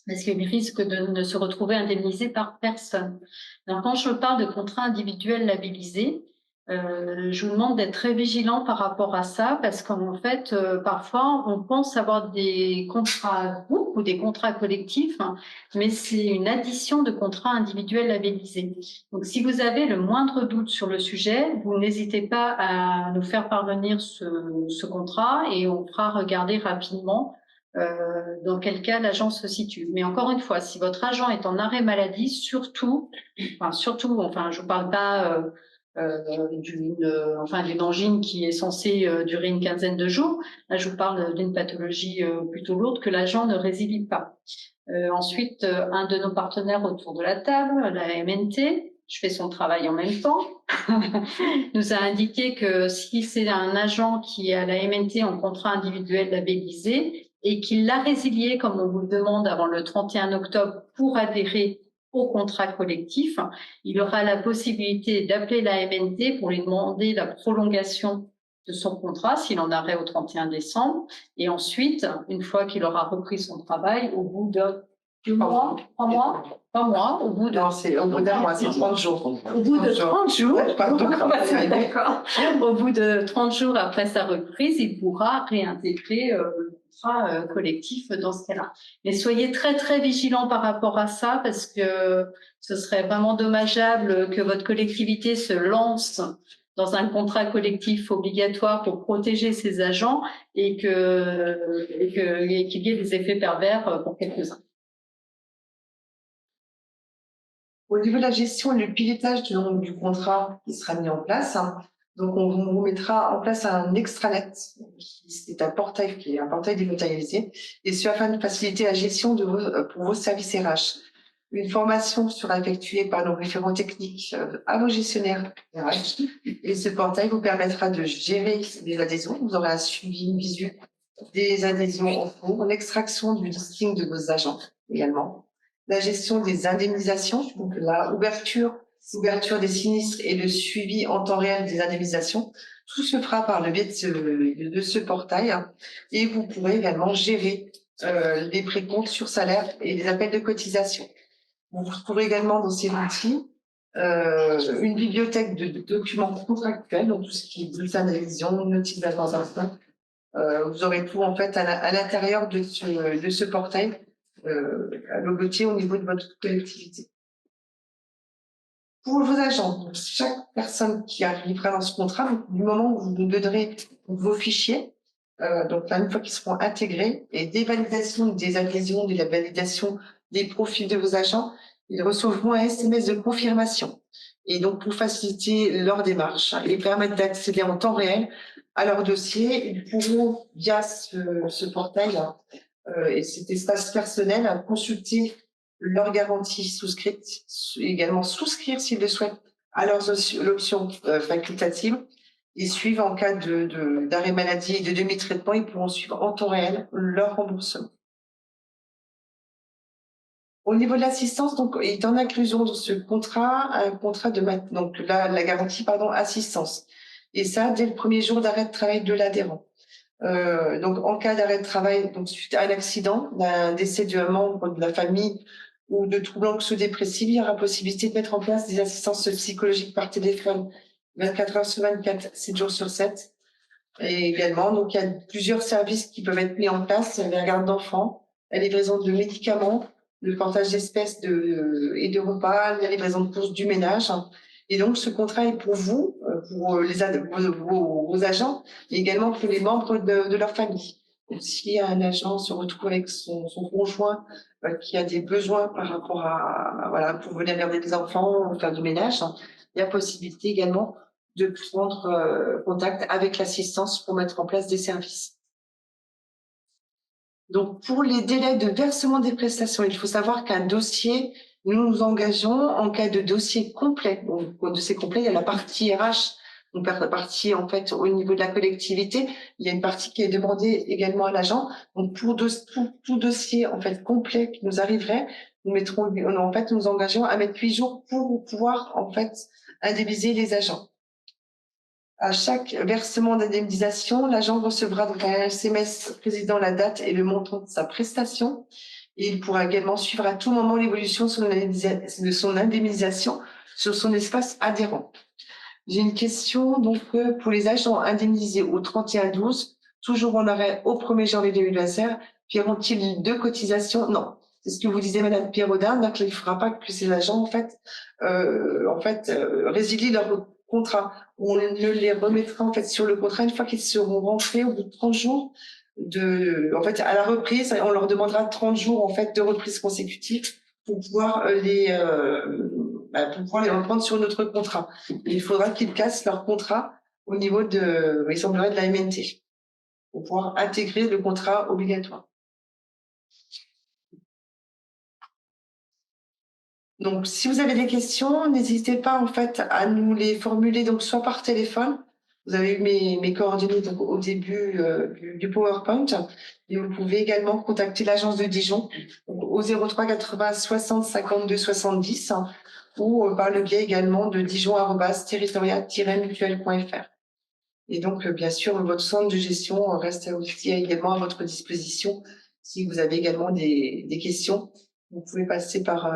parce qu'il risque de ne se retrouver indemnisé par personne. Donc, quand je parle de contrat individuel labellisé, je vous demande d'être très vigilant par rapport à ça, parce qu'en fait, parfois, on pense avoir des contrats groupes ou des contrats collectifs, hein, mais c'est une addition de contrats individuels labellisés. Donc, si vous avez le moindre doute sur le sujet, vous n'hésitez pas à nous faire parvenir ce contrat et on fera regarder rapidement dans quel cas l'agent se situe. Mais encore une fois, si votre agent est en arrêt maladie, surtout, je vous parle pas d'une angine qui est censée durer une quinzaine de jours. Là, je vous parle d'une pathologie plutôt lourde que l'agent ne résilie pas. Ensuite, un de nos partenaires autour de la table, la MNT, je fais son travail en même temps, nous a indiqué que si c'est un agent qui est à la MNT en contrat individuel labellisé et qu'il l'a résilié comme on vous le demande avant le 31 octobre pour adhérer au contrat collectif, il aura la possibilité d'appeler la MNT pour lui demander la prolongation de son contrat s'il en arrête au 31 décembre. Et ensuite, une fois qu'il aura repris son travail, au bout de 2 mois, 3 mois, 3 mois, au bout de... Non, c'est au bout d'un mois, c'est 30 jours. Au bout de 30 jours, D'accord. Au bout de 30 jours après sa reprise, il pourra réintégrer le contrat collectif dans ce cas-là. Mais soyez très très vigilants par rapport à ça parce que ce serait vraiment dommageable que votre collectivité se lance dans un contrat collectif obligatoire pour protéger ses agents et qu'il y ait des effets pervers pour quelques-uns. Au niveau de la gestion et le pilotage du contrat qui sera mis en place, Donc, on vous mettra en place un extranet, c'est un portail qui est un portail dématérialisé, et ce afin de faciliter la gestion pour vos services RH. Une formation sera effectuée par nos référents techniques à vos gestionnaires RH, et ce portail vous permettra de gérer les adhésions. Vous aurez un suivi visuel des adhésions en cours, l'extraction du listing de vos agents également, la gestion des indemnisations, donc la ouverture des sinistres et le suivi en temps réel des indemnisations. Tout se fera par le biais de ce portail, et vous pourrez également gérer les précomptes sur salaire et les appels de cotisation. Vous trouverez également dans ces outils une bibliothèque de documents contractuels, donc tout ce qui est bulletin d'adhésion, notice d'information. Vous aurez tout en fait à l'intérieur de ce portail logotier au niveau de votre collectivité. Pour vos agents, donc chaque personne qui arrivera dans ce contrat, donc, du moment où vous nous donnerez vos fichiers, donc là, une fois qu'ils seront intégrés, et des validations des adhésions, de la validation des profils de vos agents, ils recevront un SMS de confirmation. Et donc, pour faciliter leur démarche et permettre d'accéder en temps réel à leur dossier, ils pourront, via ce portail et cet espace personnel, consulter leur garantie souscrite, également souscrire s'ils le souhaitent à l'option facultative, et suivre en cas d'arrêt maladie et de demi-traitement, ils pourront suivre en temps réel leur remboursement. Au niveau de l'assistance, donc, est en inclusion dans ce contrat, un contrat donc la garantie, assistance. Et ça, dès le premier jour d'arrêt de travail de l'adhérent. Donc, en cas d'arrêt de travail, donc suite à un accident, d'un décès d'un membre de la famille ou de troubles anxio-dépressifs, il y aura possibilité de mettre en place des assistances psychologiques par téléphone 24 heures sur 24, 7 jours sur 7. Et également, donc, il y a plusieurs services qui peuvent être mis en place: la garde d'enfants, la livraison de médicaments, le partage d'espèces et de repas, la livraison de courses du ménage. Et donc, ce contrat est pour vous, pour vos agents, et également pour les membres de leur famille. Donc, si un agent se retrouve avec son conjoint qui a des besoins par rapport voilà, pour venir garder des enfants ou faire du ménage, il y a possibilité également de prendre contact avec l'assistance pour mettre en place des services. Donc, pour les délais de versement des prestations, il faut savoir qu'un dossier, nous nous engageons en cas de dossier complet. Donc, au dossier complet, il y a la partie RH, donc la partie en fait au niveau de la collectivité. Il y a une partie qui est demandée également à l'agent. Donc, pour tout dossier en fait complet qui nous arriverait, nous nous engageons à mettre 8 jours pour pouvoir en fait indemniser les agents. À chaque versement d'indemnisation, l'agent recevra donc un SMS précisant la date et le montant de sa prestation. Et il pourra également suivre à tout moment l'évolution de son indemnisation sur son espace adhérent. J'ai une question donc pour les agents indemnisés au 31/12, toujours en arrêt au 1er janvier 2025, paieront-ils 2 cotisations? Non. C'est ce que vous disiez, Madame Pierrodin, donc il ne faudra pas que ces agents résilient leur contrat. On les remettra en fait sur le contrat une fois qu'ils seront rentrés au bout de 30 jours à la reprise. On leur demandera 30 jours en fait de reprise consécutive pour pouvoir les reprendre sur notre contrat. Il faudra qu'ils cassent leur contrat au niveau il semblerait, de la MNT pour pouvoir intégrer le contrat obligatoire. Donc, si vous avez des questions, n'hésitez pas en fait à nous les formuler, donc soit par téléphone. Vous avez eu mes coordonnées donc au début du PowerPoint, et vous pouvez également contacter l'agence de Dijon donc, au 03 80 60 52 70 ou par le biais également de dijon@territorial-mutuel.fr. Et donc, bien sûr, votre centre de gestion reste aussi également à votre disposition si vous avez également des questions. Vous pouvez passer par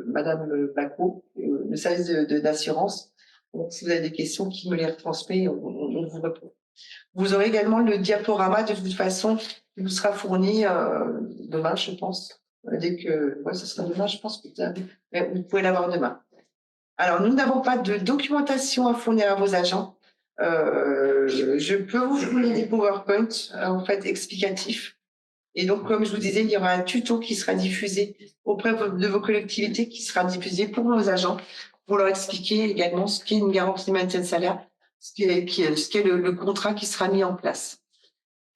Madame Bacot, le service d'assurance. Donc, si vous avez des questions, qui me les retransmet, on vous répond. Vous aurez également le diaporama de toute façon qui vous sera fourni demain, je pense. Ce sera demain, je pense que vous pouvez l'avoir demain. Alors, nous n'avons pas de documentation à fournir à vos agents. Je peux vous fournir des PowerPoint en fait explicatifs. Et donc, comme je vous disais, il y aura un tuto qui sera diffusé auprès de vos collectivités, qui sera diffusé pour vos agents, pour leur expliquer également ce qu'est une garantie de maintien de salaire ce qui est le contrat qui sera mis en place.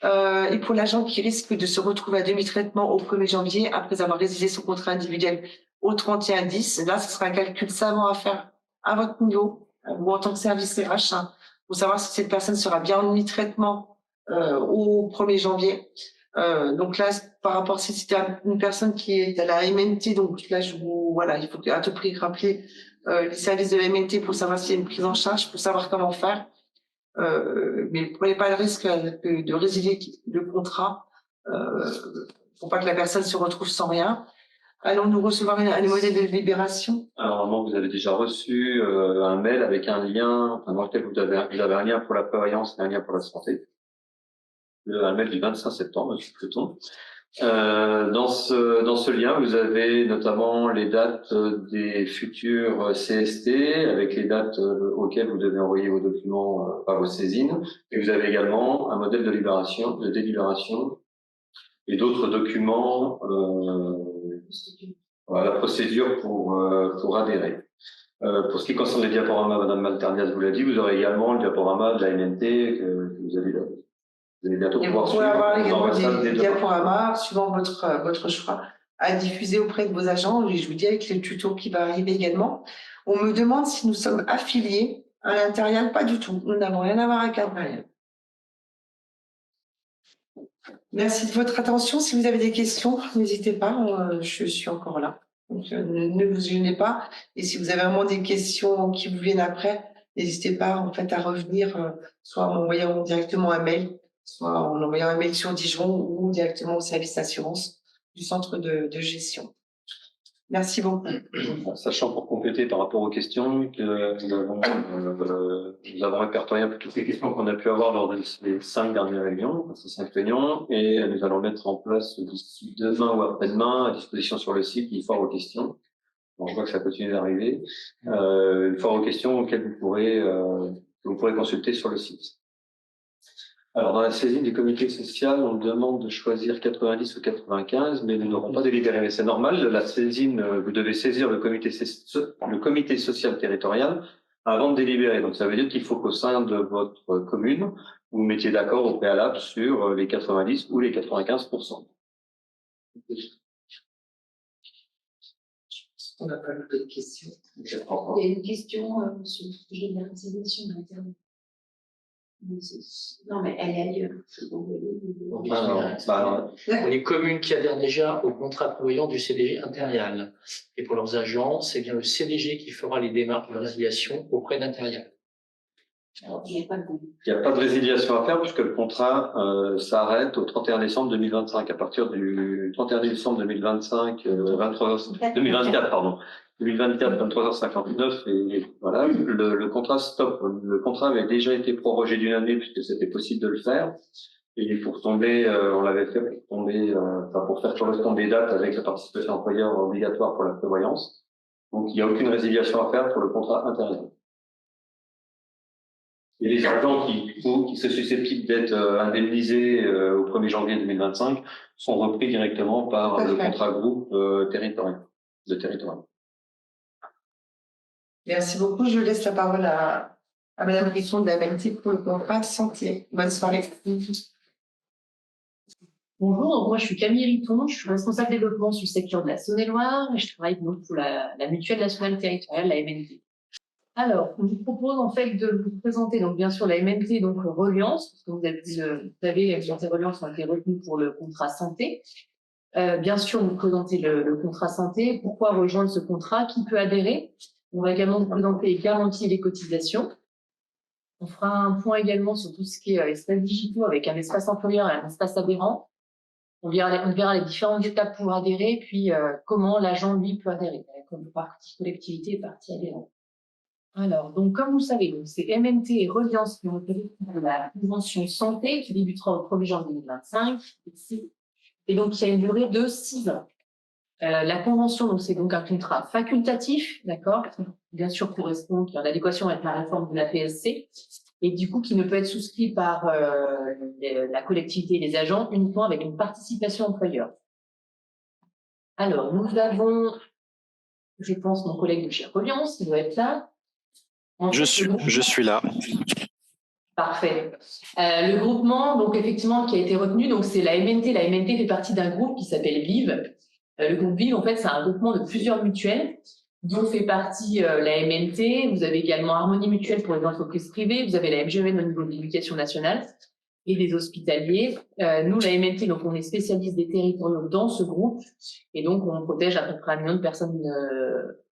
Et pour l'agent qui risque de se retrouver à demi-traitement au 1er janvier, après avoir résilié son contrat individuel au 31/10, là, ce sera un calcul savant à faire à votre niveau, ou en tant que service RH, hein, pour savoir si cette personne sera bien en demi-traitement au 1er janvier. Donc là, par rapport, si c'était une personne qui est à la MNT, donc là, voilà, il faut à tout prix rappeler les services de la MNT pour savoir s'il y a une prise en charge, pour savoir comment faire. Mais ne prenez pas le risque de résilier le contrat pour pas que la personne se retrouve sans rien. Allons-nous recevoir un modèle de libération? Alors, normalement, vous avez déjà reçu un mail avec un lien, dans lequel vous avez un lien pour la prévoyance et un lien pour la santé. Un mail du 25 septembre, monsieur Pluton. Dans ce lien, vous avez notamment les dates des futurs CST, avec les dates auxquelles vous devez envoyer vos documents par vos saisines. Et vous avez également un modèle de délibération et d'autres documents, la procédure pour adhérer. Pour ce qui concerne les diaporamas, Madame Malternias vous l'a dit, vous aurez également le diaporama de la MNT que vous avez là. Vous allez bientôt pouvoir suivre. Vous pouvez avoir également des diaporamas, suivant votre choix, à diffuser auprès de vos agents. Je vous dis avec le tuto qui va arriver également. On me demande si nous sommes affiliés à l'Intérial. Pas du tout. Nous n'avons rien à voir avec l'Intérial. Merci de votre attention. Si vous avez des questions, n'hésitez pas. Je suis encore là. Donc, ne vous gênez pas. Et si vous avez vraiment des questions qui vous viennent après, n'hésitez pas en fait à revenir, soit en m'envoyant directement un mail, soit en envoyant un mail sur Dijon ou directement au service assurance du centre de gestion. Merci beaucoup. Sachant pour compléter par rapport aux questions que nous avons répertorié un peu toutes les questions qu'on a pu avoir lors de ces 5 dernières réunions, ces 5 réunions, et nous allons mettre en place d'ici demain ou après-demain à disposition sur le site une foire aux questions. Bon, je vois que ça continue d'arriver. Une foire aux questions auxquelles vous pourrez consulter sur le site. Alors, dans la saisine du comité social, on demande de choisir 90 ou 95, mais nous n'aurons pas délibéré. Mais c'est normal, la saisine, vous devez saisir le comité social territorial avant de délibérer. Donc, ça veut dire qu'il faut qu'au sein de votre commune, vous vous mettiez d'accord au préalable sur les 90 ou les 95%. On n'a pas eu de questions. Il y a une question sur le sujet de la résiliation de l'Internet. Non, mais elle est ailleurs. Les communes qui adhèrent déjà au contrat prévoyant du CDG Intérial. Et pour leurs agents, c'est bien le CDG qui fera les démarches de résiliation auprès d'Intérial. Il n'y a pas de résiliation à faire puisque le contrat s'arrête au 31 décembre 2025. À partir du 31 décembre 2025, 2024, pardon. 2024, 23h59, et voilà, le contrat stop. Le contrat avait déjà été prorogé d'une année puisque c'était possible de le faire. Et pour tomber, on l'avait fait pour tomber, pour faire correspondre des dates avec la participation employeur obligatoire pour la prévoyance. Donc, il n'y a aucune résiliation à faire pour le contrat intérieur. Et les agents qui sont susceptibles d'être indemnisés au 1er janvier 2025 sont repris directement par le contrat groupe territorial. Merci beaucoup. Je laisse la parole à Madame Risson de la MNT pour le contrat santé. Bonne soirée. Bonjour, donc moi je suis Camille Riton, je suis responsable développement sur le secteur de la Saône-et-Loire et je travaille donc pour la mutuelle nationale territoriale, la MNT. Alors, on vous propose en fait de vous présenter donc bien sûr la MNT, donc Reliance, parce que vous savez, les Reliance ont été retenues pour le contrat santé. Bien sûr, vous présenter le contrat santé, pourquoi rejoindre ce contrat, qui peut adhérer. On va également vous présenter les garanties et les cotisations. On fera un point également sur tout ce qui est espace digitaux avec un espace employeur et un espace adhérent. On verra les différentes étapes pour adhérer, puis comment l'agent, lui, peut adhérer, comme partie collectivité et partie adhérent. Alors, donc, comme vous le savez, c'est MNT et Reliance qui ont été de la convention santé qui débutera au 1er janvier 2025. Et donc, il y a une durée de 6 ans. La convention, donc, c'est donc un contrat facultatif, d'accord, qui bien sûr correspond, qui est en adéquation avec la réforme de la PSC, et du coup, qui ne peut être souscrit par la collectivité et les agents uniquement avec une participation employeur. Alors, nous avons, je pense, mon collègue de chez Reliance, qui doit être là. Je suis là. Parfait. Le groupement, donc effectivement, qui a été retenu, donc c'est la MNT. La MNT fait partie d'un groupe qui s'appelle Vive. Le groupe Vive, en fait, c'est un groupement de plusieurs mutuelles dont fait partie la MNT. Vous avez également Harmonie Mutuelle pour les entreprises privées. Vous avez la MGN au niveau de l'éducation nationale et des hospitaliers. Nous, la MNT, donc on est spécialiste des territoriaux dans ce groupe et donc on protège à peu près 1 million de personnes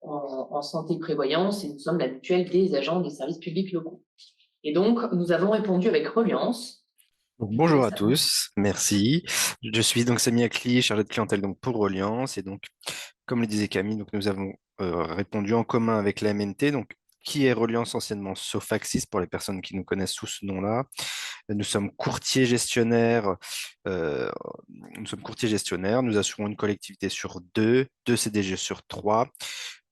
en santé et prévoyance et nous sommes la mutuelle des agents des services publics locaux. Et donc, nous avons répondu avec Reliance. Donc, bonjour à tous, merci. Je suis donc Samy Akli, chargé de clientèle donc pour Reliance. Et donc, comme le disait Camille, donc nous avons répondu en commun avec la MNT, donc qui est Reliance anciennement Sofaxis pour les personnes qui nous connaissent sous ce nom-là. Nous sommes courtiers gestionnaires. Nous assurons une collectivité sur deux CDG sur 3.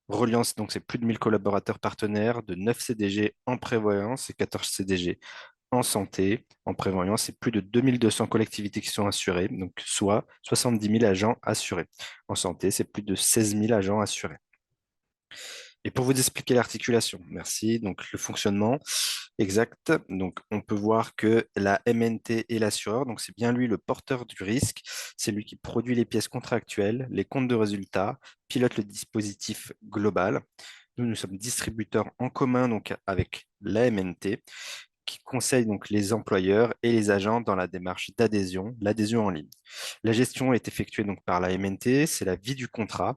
Reliance, donc c'est plus de 1000 collaborateurs partenaires, de 9 CDG en prévoyance et 14 CDG en santé. En prévoyance, c'est plus de 2200 collectivités qui sont assurées, donc soit 70 000 agents assurés. En santé, c'est plus de 16 000 agents assurés. Et pour vous expliquer l'articulation, merci. Donc, le fonctionnement exact. Donc, on peut voir que la MNT est l'assureur. Donc, c'est bien lui le porteur du risque. C'est lui qui produit les pièces contractuelles, les comptes de résultats, pilote le dispositif global. Nous sommes distributeurs en commun donc, avec la MNT qui conseille donc les employeurs et les agents dans la démarche d'adhésion, l'adhésion en ligne. La gestion est effectuée donc par la MNT, c'est la vie du contrat.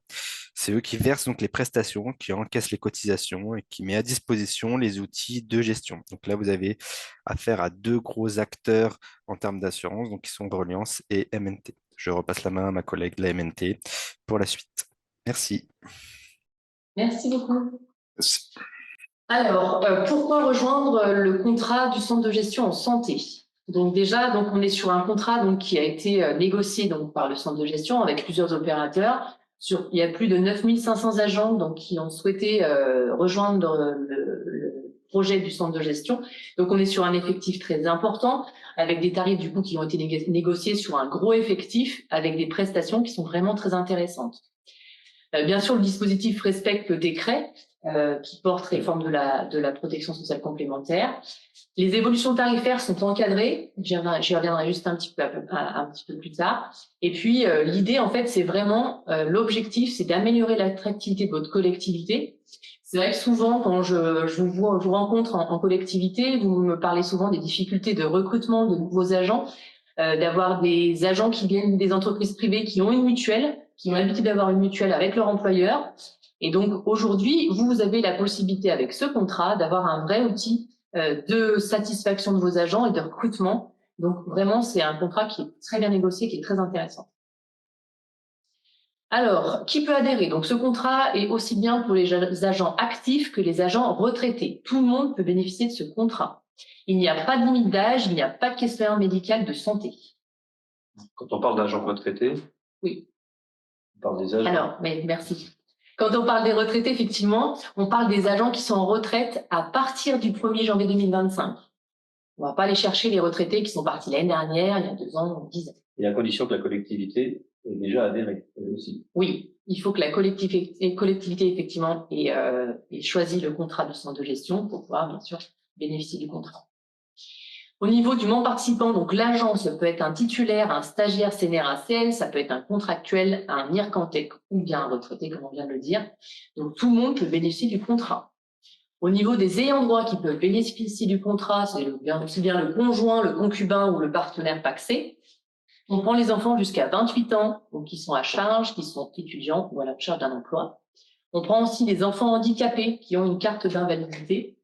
C'est eux qui versent donc les prestations, qui encaissent les cotisations et qui met à disposition les outils de gestion. Donc là, vous avez affaire à 2 gros acteurs en termes d'assurance, donc qui sont Reliance et MNT. Je repasse la main à ma collègue de la MNT pour la suite. Merci. Merci beaucoup. Alors, pourquoi rejoindre le contrat du centre de gestion en santé? Donc déjà, donc on est sur un contrat donc qui a été négocié donc par le centre de gestion avec plusieurs opérateurs. Il y a plus de 9500 agents donc qui ont souhaité rejoindre le projet du centre de gestion. Donc on est sur un effectif très important avec des tarifs du coup qui ont été négociés sur un gros effectif avec des prestations qui sont vraiment très intéressantes. Bien sûr, le dispositif respecte le décret qui porte réforme de la protection sociale complémentaire. Les évolutions tarifaires sont encadrées. J'y reviendrai juste un petit peu plus tard. Et puis, l'idée, en fait, c'est vraiment, l'objectif, c'est d'améliorer l'attractivité de votre collectivité. C'est vrai que souvent, quand je vous rencontre en collectivité, vous me parlez souvent des difficultés de recrutement de nouveaux agents, d'avoir des agents qui viennent des entreprises privées qui ont une mutuelle, qui ont l'habitude d'avoir une mutuelle avec leur employeur. Et donc, aujourd'hui, vous avez la possibilité, avec ce contrat, d'avoir un vrai outil de satisfaction de vos agents et de recrutement. Donc, vraiment, c'est un contrat qui est très bien négocié, qui est très intéressant. Alors, qui peut adhérer? Donc, ce contrat est aussi bien pour les agents actifs que les agents retraités. Tout le monde peut bénéficier de ce contrat. Il n'y a pas de limite d'âge, il n'y a pas de questionnaire médical de santé. Quand on parle d'agents retraités, oui. On parle des agents. Alors, mais merci. Quand on parle des retraités, effectivement, on parle des agents qui sont en retraite à partir du 1er janvier 2025. On ne va pas aller chercher les retraités qui sont partis l'année dernière, il y a 2 ans ou 10 ans. Et à condition que la collectivité ait déjà adhéré, elle aussi. Oui, il faut que la collectivité effectivement, ait choisi le contrat de centre de gestion pour pouvoir, bien sûr, bénéficier du contrat. Au niveau du membre participant, donc l'agent, ça peut être un titulaire, un stagiaire CNRACL, ça peut être un contractuel, un IRCANTEC ou bien un retraité, comme on vient de le dire. Donc tout le monde peut bénéficier du contrat. Au niveau des ayants droit qui peuvent bénéficier du contrat, c'est aussi bien le conjoint, le concubin ou le partenaire pacsé. On prend les enfants jusqu'à 28 ans, donc qui sont à charge, qui sont étudiants ou à la charge d'un emploi. On prend aussi les enfants handicapés qui ont une carte d'invalidité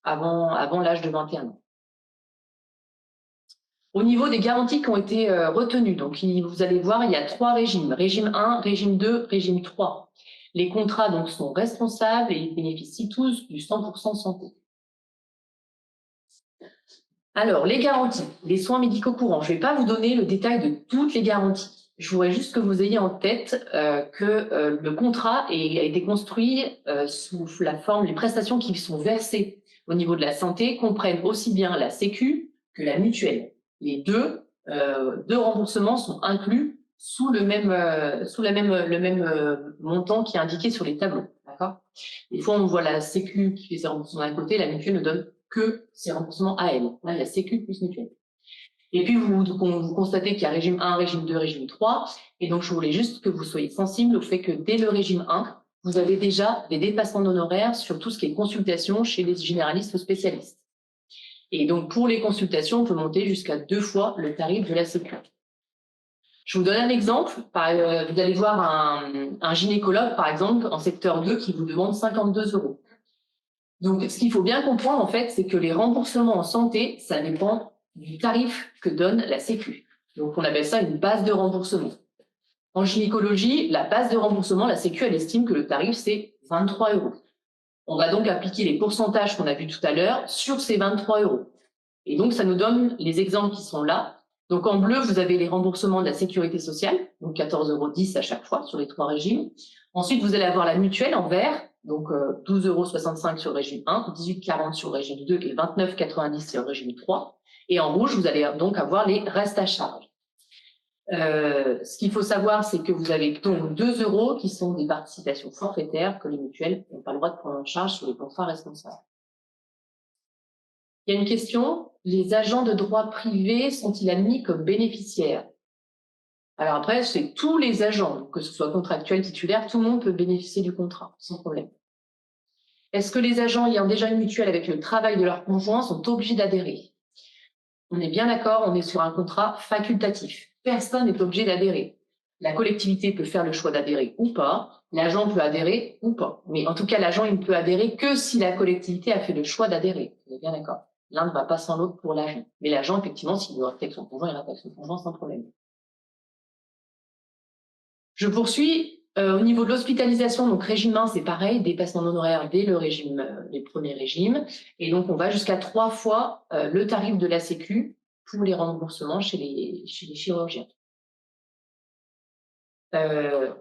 avant l'âge de 21 ans. Au niveau des garanties qui ont été retenues, donc vous allez voir, il y a 3 régimes. Régime 1, régime 2, régime 3. Les contrats donc sont responsables et ils bénéficient tous du 100% santé. Alors, les garanties, les soins médicaux courants. Je ne vais pas vous donner le détail de toutes les garanties. Je voudrais juste que vous ayez en tête que le contrat a été construit sous la forme, les prestations qui sont versées au niveau de la santé comprennent aussi bien la Sécu que la mutuelle. Les deux remboursements sont inclus sous le même montant qui est indiqué sur les tableaux. D'accord ? Des fois, on voit la Sécu qui fait ses remboursements d'un côté, la mutuelle ne donne que ces remboursements AL. Là, il y a Sécu plus mutuelle. Et puis, vous constatez qu'il y a régime 1, régime 2, régime 3. Et donc, je voulais juste que vous soyez sensible au fait que dès le régime 1, vous avez déjà des dépassements d'honoraires sur tout ce qui est consultation chez les généralistes ou spécialistes. Et donc, pour les consultations, on peut monter jusqu'à 2 fois le tarif de la Sécu. Je vous donne un exemple. Vous allez voir un gynécologue, par exemple, en secteur 2, qui vous demande 52 €. Donc, ce qu'il faut bien comprendre, en fait, c'est que les remboursements en santé, ça dépend du tarif que donne la Sécu. Donc, on appelle ça une base de remboursement. En gynécologie, la base de remboursement, la Sécu, elle estime que le tarif, c'est 23 €. On va donc appliquer les pourcentages qu'on a vus tout à l'heure sur ces 23 €. Et donc, ça nous donne les exemples qui sont là. Donc, en bleu, vous avez les remboursements de la sécurité sociale, donc 14,10 € à chaque fois sur les 3 régimes. Ensuite, vous allez avoir la mutuelle en vert, donc 12,65 € sur le régime 1, 18,40 € sur le régime 2 et 29,90 € sur le régime 3. Et en rouge, vous allez donc avoir les restes à charge. Ce qu'il faut savoir, c'est que vous avez donc 2 € qui sont des participations forfaitaires que les mutuelles n'ont pas le droit de prendre en charge sur les contrats responsables. Il y a une question, les agents de droit privé sont-ils admis comme bénéficiaires? Alors après, c'est tous les agents, que ce soit contractuel, titulaire, tout le monde peut bénéficier du contrat, sans problème. Est-ce que les agents ayant déjà une mutuelle avec le travail de leur conjoint sont obligés d'adhérer? On est bien d'accord, on est sur un contrat facultatif. Personne n'est obligé d'adhérer. La collectivité peut faire le choix d'adhérer ou pas, l'agent peut adhérer ou pas. Mais en tout cas, l'agent, il ne peut adhérer que si la collectivité a fait le choix d'adhérer. On est bien d'accord. L'un ne va pas sans l'autre pour l'agent. Mais l'agent, effectivement, s'il veut rester avec son conjoint, il reste avec son conjoint sans problème. Je poursuis. Au niveau de l'hospitalisation, donc régime 1, c'est pareil, dépassement d'honoraires dès le régime, les premiers régimes. Et donc, on va jusqu'à 3 fois le tarif de la Sécu pour les remboursements chez les chirurgiens.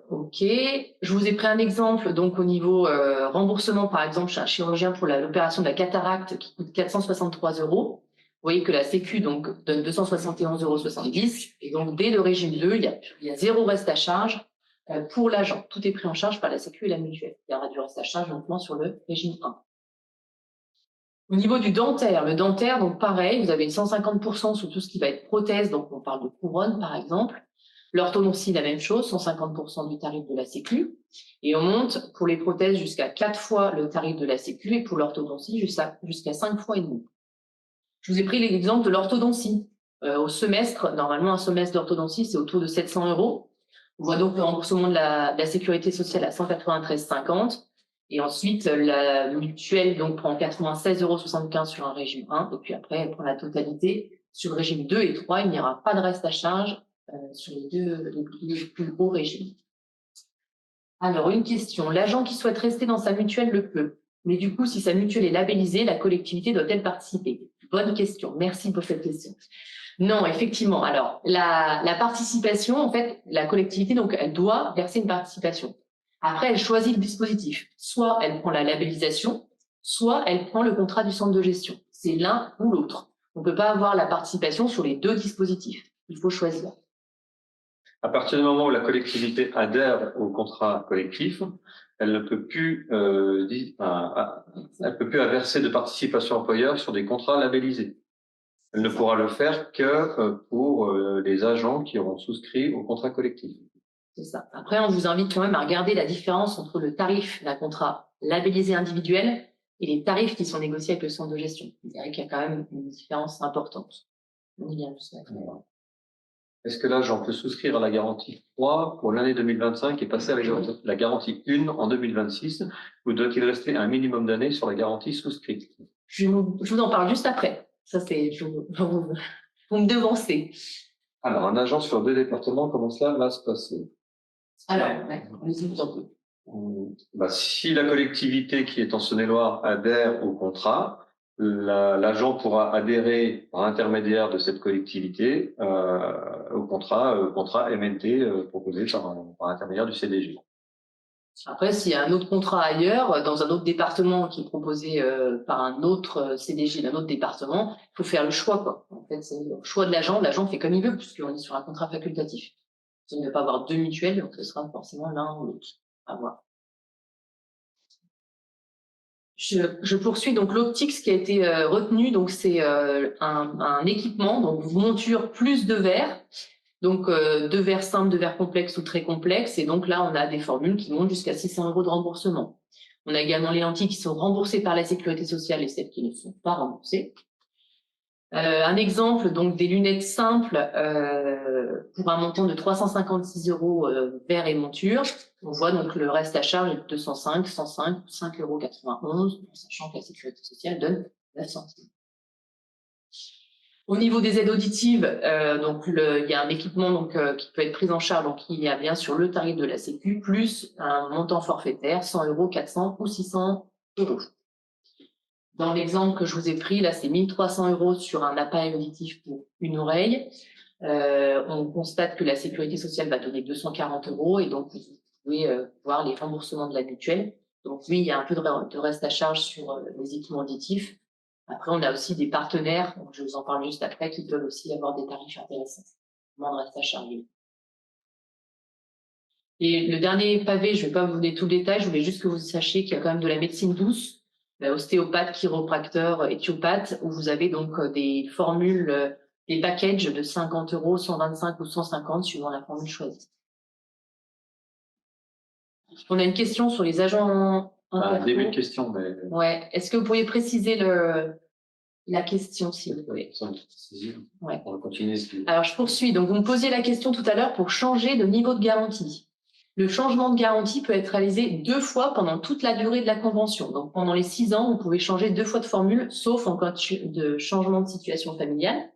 Ok. Je vous ai pris un exemple, donc au niveau remboursement, par exemple, chez un chirurgien pour l'opération de la cataracte qui coûte 463 €. Vous voyez que la Sécu donc donne 271,70 €. Et donc, dès le régime 2, il y a 0 reste à charge pour l'agent. Tout est pris en charge par la Sécu et la mutuelle. Il y aura du reste à charge uniquement sur le régime 1. Au niveau du dentaire, le dentaire, donc pareil, vous avez 150% sur tout ce qui va être prothèse, donc on parle de couronne par exemple. L'orthodontie, la même chose, 150% du tarif de la Sécu. Et on monte pour les prothèses jusqu'à 4 fois le tarif de la Sécu et pour l'orthodontie jusqu'à 5 fois et demi. Je vous ai pris l'exemple de l'orthodontie. Au semestre, normalement un semestre d'orthodontie, c'est autour de 700 €. On voit donc le remboursement de la sécurité sociale à 193,50 €. Et ensuite, la mutuelle donc prend 96,75 € sur un régime 1. Et puis après, elle prend la totalité. Sur le régime 2 et 3, il n'y aura pas de reste à charge sur les plus hauts régimes. Alors, une question. L'agent qui souhaite rester dans sa mutuelle le peut. Mais du coup, si sa mutuelle est labellisée, la collectivité doit-elle participer? Bonne question. Merci pour cette question. Non, effectivement. Alors, la participation, en fait, la collectivité, donc, elle doit verser une participation. Après, elle choisit le dispositif. Soit elle prend la labellisation, soit elle prend le contrat du centre de gestion. C'est l'un ou l'autre. On ne peut pas avoir la participation sur les 2 dispositifs. Il faut choisir. À partir du moment où la collectivité adhère au contrat collectif, elle ne peut plus, verser de participation employeur sur des contrats labellisés. Elle ne pourra le faire que pour les agents qui auront souscrit au contrat collectif. C'est ça. Après, on vous invite quand même à regarder la différence entre le tarif d'un contrat labellisé individuel et les tarifs qui sont négociés avec le centre de gestion. Vous verrez qu'il y a quand même une différence importante. On y vient juste après. Est-ce que l'agent peut souscrire à la garantie 3 pour l'année 2025 et passer à la garantie 1 en 2026, ou doit-il rester un minimum d'années sur la garantie souscrite? Je vous en parle juste après. Ça, c'est, vous me devancez. Alors, un agent sur 2 départements, comment cela va se passer? Alors, allez-y, vous en prie. Si la collectivité qui est en Saône-et-Loire adhère au contrat, l'agent pourra adhérer par intermédiaire de cette collectivité au contrat MNT proposé par intermédiaire du CDG. Après, s'il y a un autre contrat ailleurs, dans un autre département qui est proposé par un autre CDG d'un autre département, il faut faire le choix, quoi. En fait, c'est le choix de l'agent fait comme il veut, puisqu'on est sur un contrat facultatif. Il ne va pas avoir 2 mutuelles, donc ce sera forcément l'un ou l'autre. À voir. Je poursuis. Donc, l'optique, ce qui a été retenu, donc c'est un équipement, donc monture plus de verres. Donc, de verres simples, de verres complexes ou très complexes. Et donc là, on a des formules qui montent jusqu'à 600 € de remboursement. On a également les lentilles qui sont remboursées par la sécurité sociale et celles qui ne sont pas remboursées. Un exemple, donc des lunettes simples pour un montant de 356 € verre et monture. On voit donc le reste à charge est de 205, 105, 5,91 €, sachant que la sécurité sociale donne 9 centimes. Au niveau des aides auditives, donc il y a un équipement donc qui peut être pris en charge, donc il y a bien sûr le tarif de la Sécu plus un montant forfaitaire, 100 €, 400 ou 600 €. Dans l'exemple que je vous ai pris, là, c'est 1 300 € sur un appareil auditif pour une oreille. On constate que la sécurité sociale va donner 240 € et donc vous pouvez voir les remboursements de la mutuelle. Donc oui, il y a un peu de reste à charge sur les équipements auditifs. Après, on a aussi des partenaires, donc je vous en parle juste après, qui peuvent aussi avoir des tarifs intéressants. Moins de reste à charge. Et le dernier pavé, je ne vais pas vous donner tout le détail, je voulais juste que vous sachiez qu'il y a quand même de la médecine douce, ostéopathe, chiropracteur, éthiopathe, où vous avez donc des formules, des packages de 50 €, 125 ou 150 suivant la formule choisie. On a une question sur les agents. Début de question, mais. Ouais. Est-ce que vous pourriez préciser la question, s'il vous plaît? Ouais. On va continuer. Alors, je poursuis. Donc, vous me posiez la question tout à l'heure pour changer de niveau de garantie. Le changement de garantie peut être réalisé 2 fois pendant toute la durée de la convention. Donc, pendant les 6 ans, vous pouvez changer 2 fois de formule, sauf en cas de changement de situation familiale.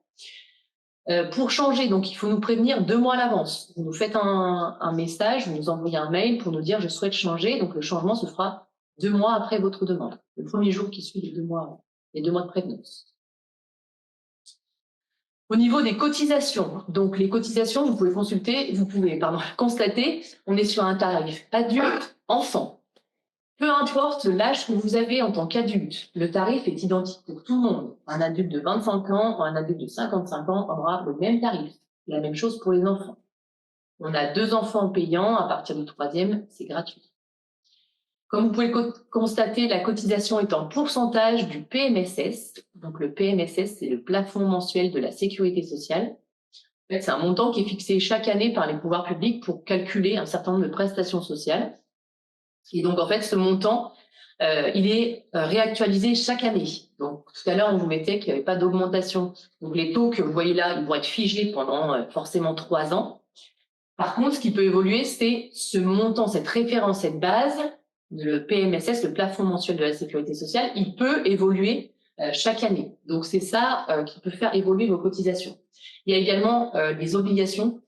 Pour changer, donc, il faut nous prévenir 2 mois à l'avance. Vous nous faites un message, vous nous envoyez un mail pour nous dire « je souhaite changer ». Donc, le changement se fera 2 mois après votre demande. Le premier jour qui suit les 2 mois de prévenance. Au niveau des cotisations, donc les cotisations, vous pouvez constater, on est sur un tarif adulte, enfant. Peu importe l'âge que vous avez en tant qu'adulte, le tarif est identique pour tout le monde. Un adulte de 25 ans ou un adulte de 55 ans aura le même tarif. La même chose pour les enfants. On a 2 enfants payants, à partir du 3e, c'est gratuit. Comme vous pouvez constater, la cotisation est en pourcentage du PMSS. Donc, le PMSS, c'est le plafond mensuel de la sécurité sociale. En fait, c'est un montant qui est fixé chaque année par les pouvoirs publics pour calculer un certain nombre de prestations sociales. Et donc, en fait, ce montant, il est réactualisé chaque année. Donc, tout à l'heure, on vous mettait qu'il n'y avait pas d'augmentation. Donc, les taux que vous voyez là, ils vont être figés pendant forcément 3 ans. Par contre, ce qui peut évoluer, c'est ce montant, cette référence, cette base. Le PMSS, le plafond mensuel de la sécurité sociale, il peut évoluer chaque année. Donc, c'est ça qui peut faire évoluer vos cotisations. Il y a également les obligations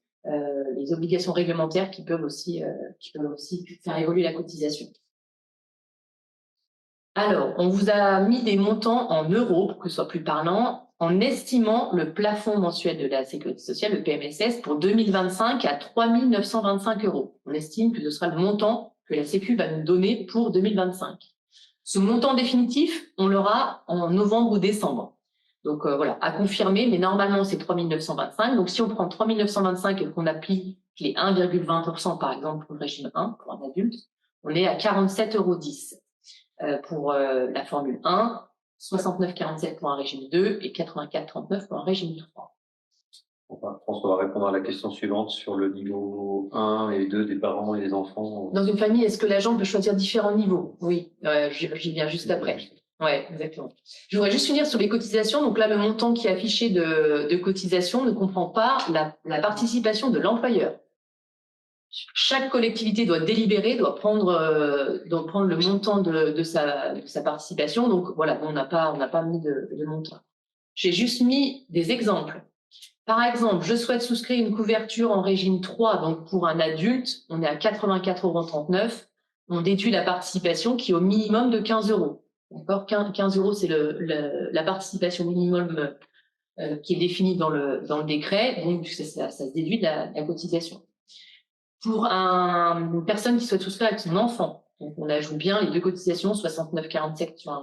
réglementaires qui peuvent aussi faire évoluer la cotisation. Alors, on vous a mis des montants en euros pour que ce soit plus parlant, en estimant le plafond mensuel de la sécurité sociale, le PMSS, pour 2025 à 3 925 €. On estime que ce sera le montant que la Sécu va nous donner pour 2025. Ce montant définitif, on l'aura en novembre ou décembre. Donc voilà, à confirmer, mais normalement c'est 3 925. Donc si on prend 3 925 et qu'on applique les 1,20% par exemple pour le régime 1, pour un adulte, on est à 47,10 € pour la formule 1, 69,47 € pour un régime 2 et 84,39 € pour un régime 3. François va répondre à la question suivante sur le niveau 1 et 2 des parents et des enfants. Dans une famille, est-ce que l'agent peut choisir différents niveaux? Oui, j'y viens juste après. Oui, exactement. Je voudrais juste finir sur les cotisations. Donc là, le montant qui est affiché de cotisation ne comprend pas la participation de l'employeur. Chaque collectivité doit délibérer, doit prendre le montant de sa participation. Donc voilà, on n'a pas mis de montant. J'ai juste mis des exemples. Par exemple, je souhaite souscrire une couverture en régime 3, donc pour un adulte, on est à 84,39 €. On déduit la participation qui est au minimum de 15 €. D'accord, 15 €, c'est la participation minimum qui est définie dans le décret, donc ça se déduit de la cotisation. Pour une personne qui souhaite souscrire avec son enfant, donc on ajoute bien les 2 cotisations, 69,47 € sur un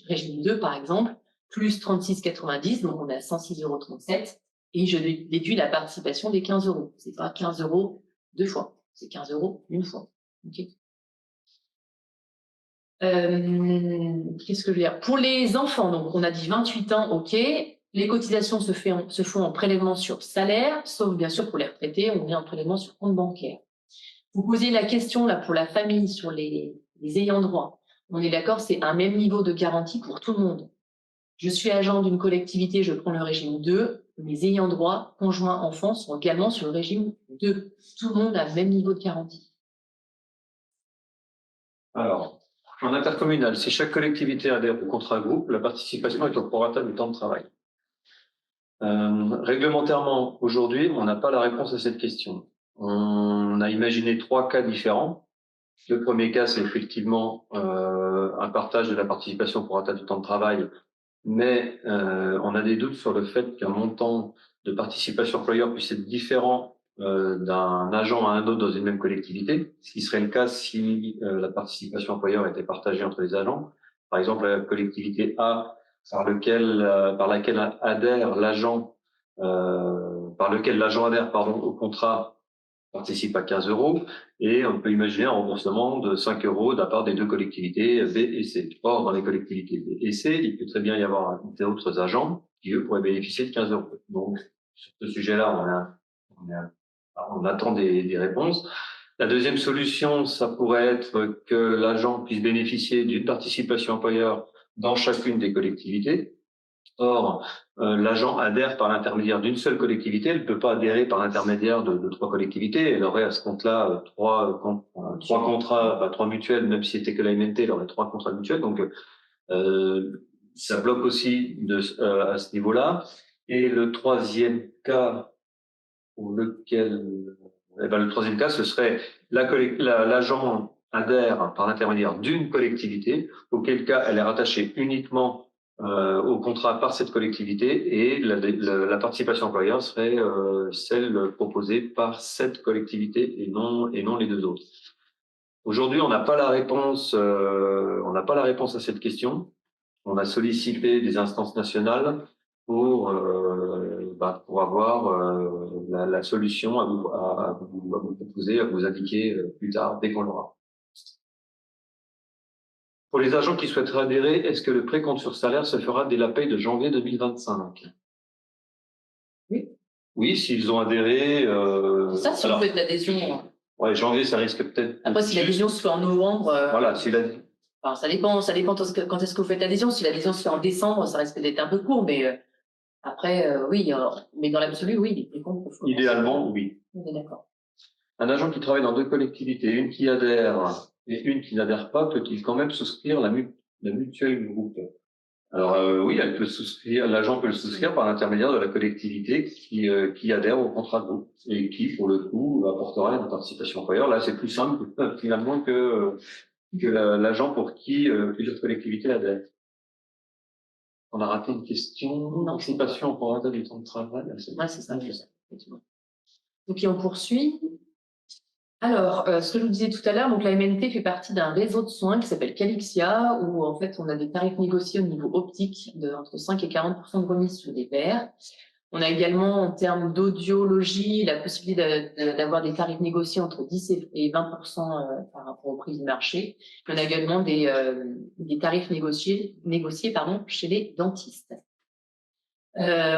régime 2 par exemple, plus 36,90, donc on est à 106,37 €. Et je déduis la participation des 15 €. C'est pas 15 € 2 fois, c'est 15 € une fois. Okay. Qu'est-ce que je veux dire? Pour les enfants, donc on a dit 28 ans, ok. Les cotisations se font en prélèvement sur salaire, sauf bien sûr pour les retraités, on met en prélèvement sur compte bancaire. Vous posez la question là pour la famille sur les ayants droit. On est d'accord, c'est un même niveau de garantie pour tout le monde. Je suis agent d'une collectivité, je prends le régime 2. Mes ayants droit, conjoints, enfants sont également sur le régime 2. Tout le monde a le même niveau de garantie. Alors, en intercommunal, si chaque collectivité adhère au contrat groupe, la participation est au prorata du temps de travail. Réglementairement, aujourd'hui, on n'a pas la réponse à cette question. On a imaginé 3 cas différents. Le premier cas, c'est effectivement un partage de la participation au prorata du temps de travail, mais on a des doutes sur le fait qu'un montant de participation employeur puisse être différent d'un agent à un autre dans une même collectivité, ce qui serait le cas si la participation employeur était partagée entre les agents. Par exemple, la collectivité A par laquelle adhère l'agent, par lequel l'agent adhère au contrat participe à 15 euros, et on peut imaginer un remboursement de 5 euros de la part des 2 collectivités B et C. Or, dans les collectivités B et C, il peut très bien y avoir d'autres agents qui, eux, pourraient bénéficier de 15 euros. Donc, sur ce sujet-là, on attend des réponses. La deuxième solution, ça pourrait être que l'agent puisse bénéficier d'une participation employeur dans chacune des collectivités. Or, l'agent adhère par l'intermédiaire d'une seule collectivité, elle ne peut pas adhérer par l'intermédiaire de 3 collectivités. Elle aurait à ce compte-là 3 contrats, 3 mutuelles, même si c'était que la MNT, elle aurait 3 contrats mutuels. Donc, ça bloque aussi à ce niveau-là. Et le troisième cas pour lequel, le troisième cas, ce serait l'agent adhère par l'intermédiaire d'une collectivité, auquel cas elle est rattachée uniquement au contrat par cette collectivité, et la participation employeur serait celle proposée par cette collectivité et non les 2 autres. Aujourd'hui, on n'a pas la réponse à cette question. On a sollicité des instances nationales pour avoir la solution à vous proposer, à vous indiquer plus tard, dès qu'on l'aura. Pour les agents qui souhaiteraient adhérer, est-ce que le précompte sur salaire se fera dès la paye de janvier 2025? Oui. Oui, s'ils ont adhéré. Ça, si vous faites l'adhésion. Ouais, janvier, ça risque peut-être. Après, si l'adhésion se fait en novembre. Voilà, si enfin, ça dépend quand est-ce que vous faites l'adhésion. Si l'adhésion se fait en décembre, ça risque d'être un peu court, mais après, oui. Mais dans l'absolu, oui, les comptes. Idéalement, oui. On est d'accord. Un agent qui travaille dans 2 collectivités, une qui adhère et une qui n'adhère pas, peut-il quand même souscrire la mutuelle groupe? Alors oui, l'agent peut le souscrire par l'intermédiaire de la collectivité qui adhère au contrat de groupe et qui, pour le coup, apportera une participation employeur. Là, c'est plus simple finalement que l'agent pour qui plusieurs collectivités adhèrent. On a raté une question. Participation au prorata du temps de travail. Ouais, c'est ça. Ok, on poursuit. Alors, ce que je vous disais tout à l'heure, donc la MNT fait partie d'un réseau de soins qui s'appelle Calixia, où en fait on a des tarifs négociés au niveau optique de entre 5 et 40% de remise sur des verres. On a également en termes d'audiologie la possibilité d'avoir des tarifs négociés entre 10 et 20% par rapport au prix du marché. On a également des tarifs négociés chez les dentistes.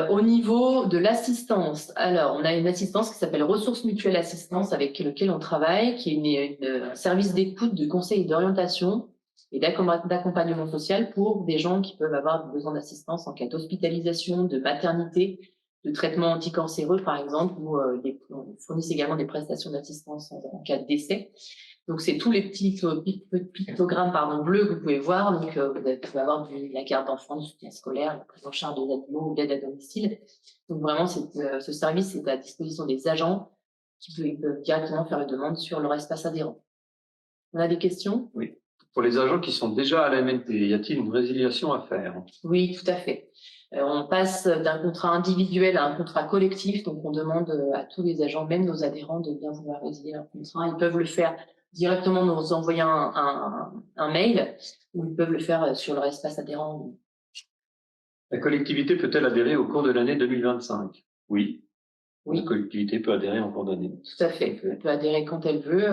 Au niveau de l'assistance, alors on a une assistance qui s'appelle Ressources Mutuelles Assistance avec lequel on travaille, qui est un service d'écoute, de conseil et d'orientation et d'accompagnement social pour des gens qui peuvent avoir besoin d'assistance en cas d'hospitalisation, de maternité, de traitement anticancéreux par exemple, ou on fournit également des prestations d'assistance en cas de décès. Donc, c'est tous les petits pictogrammes bleus que vous pouvez voir. Donc, vous pouvez avoir la carte d'enfant, du soutien scolaire, la prise en charge des animaux ou l'aide à domicile. Donc, vraiment, ce service est à disposition des agents qui peuvent directement faire la demande sur leur espace adhérent. On a des questions? Oui. Pour les agents qui sont déjà à la MNT, y a-t-il une résiliation à faire? Oui, tout à fait. On passe d'un contrat individuel à un contrat collectif. Donc, on demande à tous les agents, même nos adhérents, de bien vouloir résilier leur contrat. Ils peuvent le faire directement nous envoyer un mail, ou ils peuvent le faire sur leur espace adhérent. La collectivité peut-elle adhérer au cours de l'année 2025? Oui. La collectivité peut adhérer en cours d'année. Tout à fait. Elle peut adhérer quand elle veut.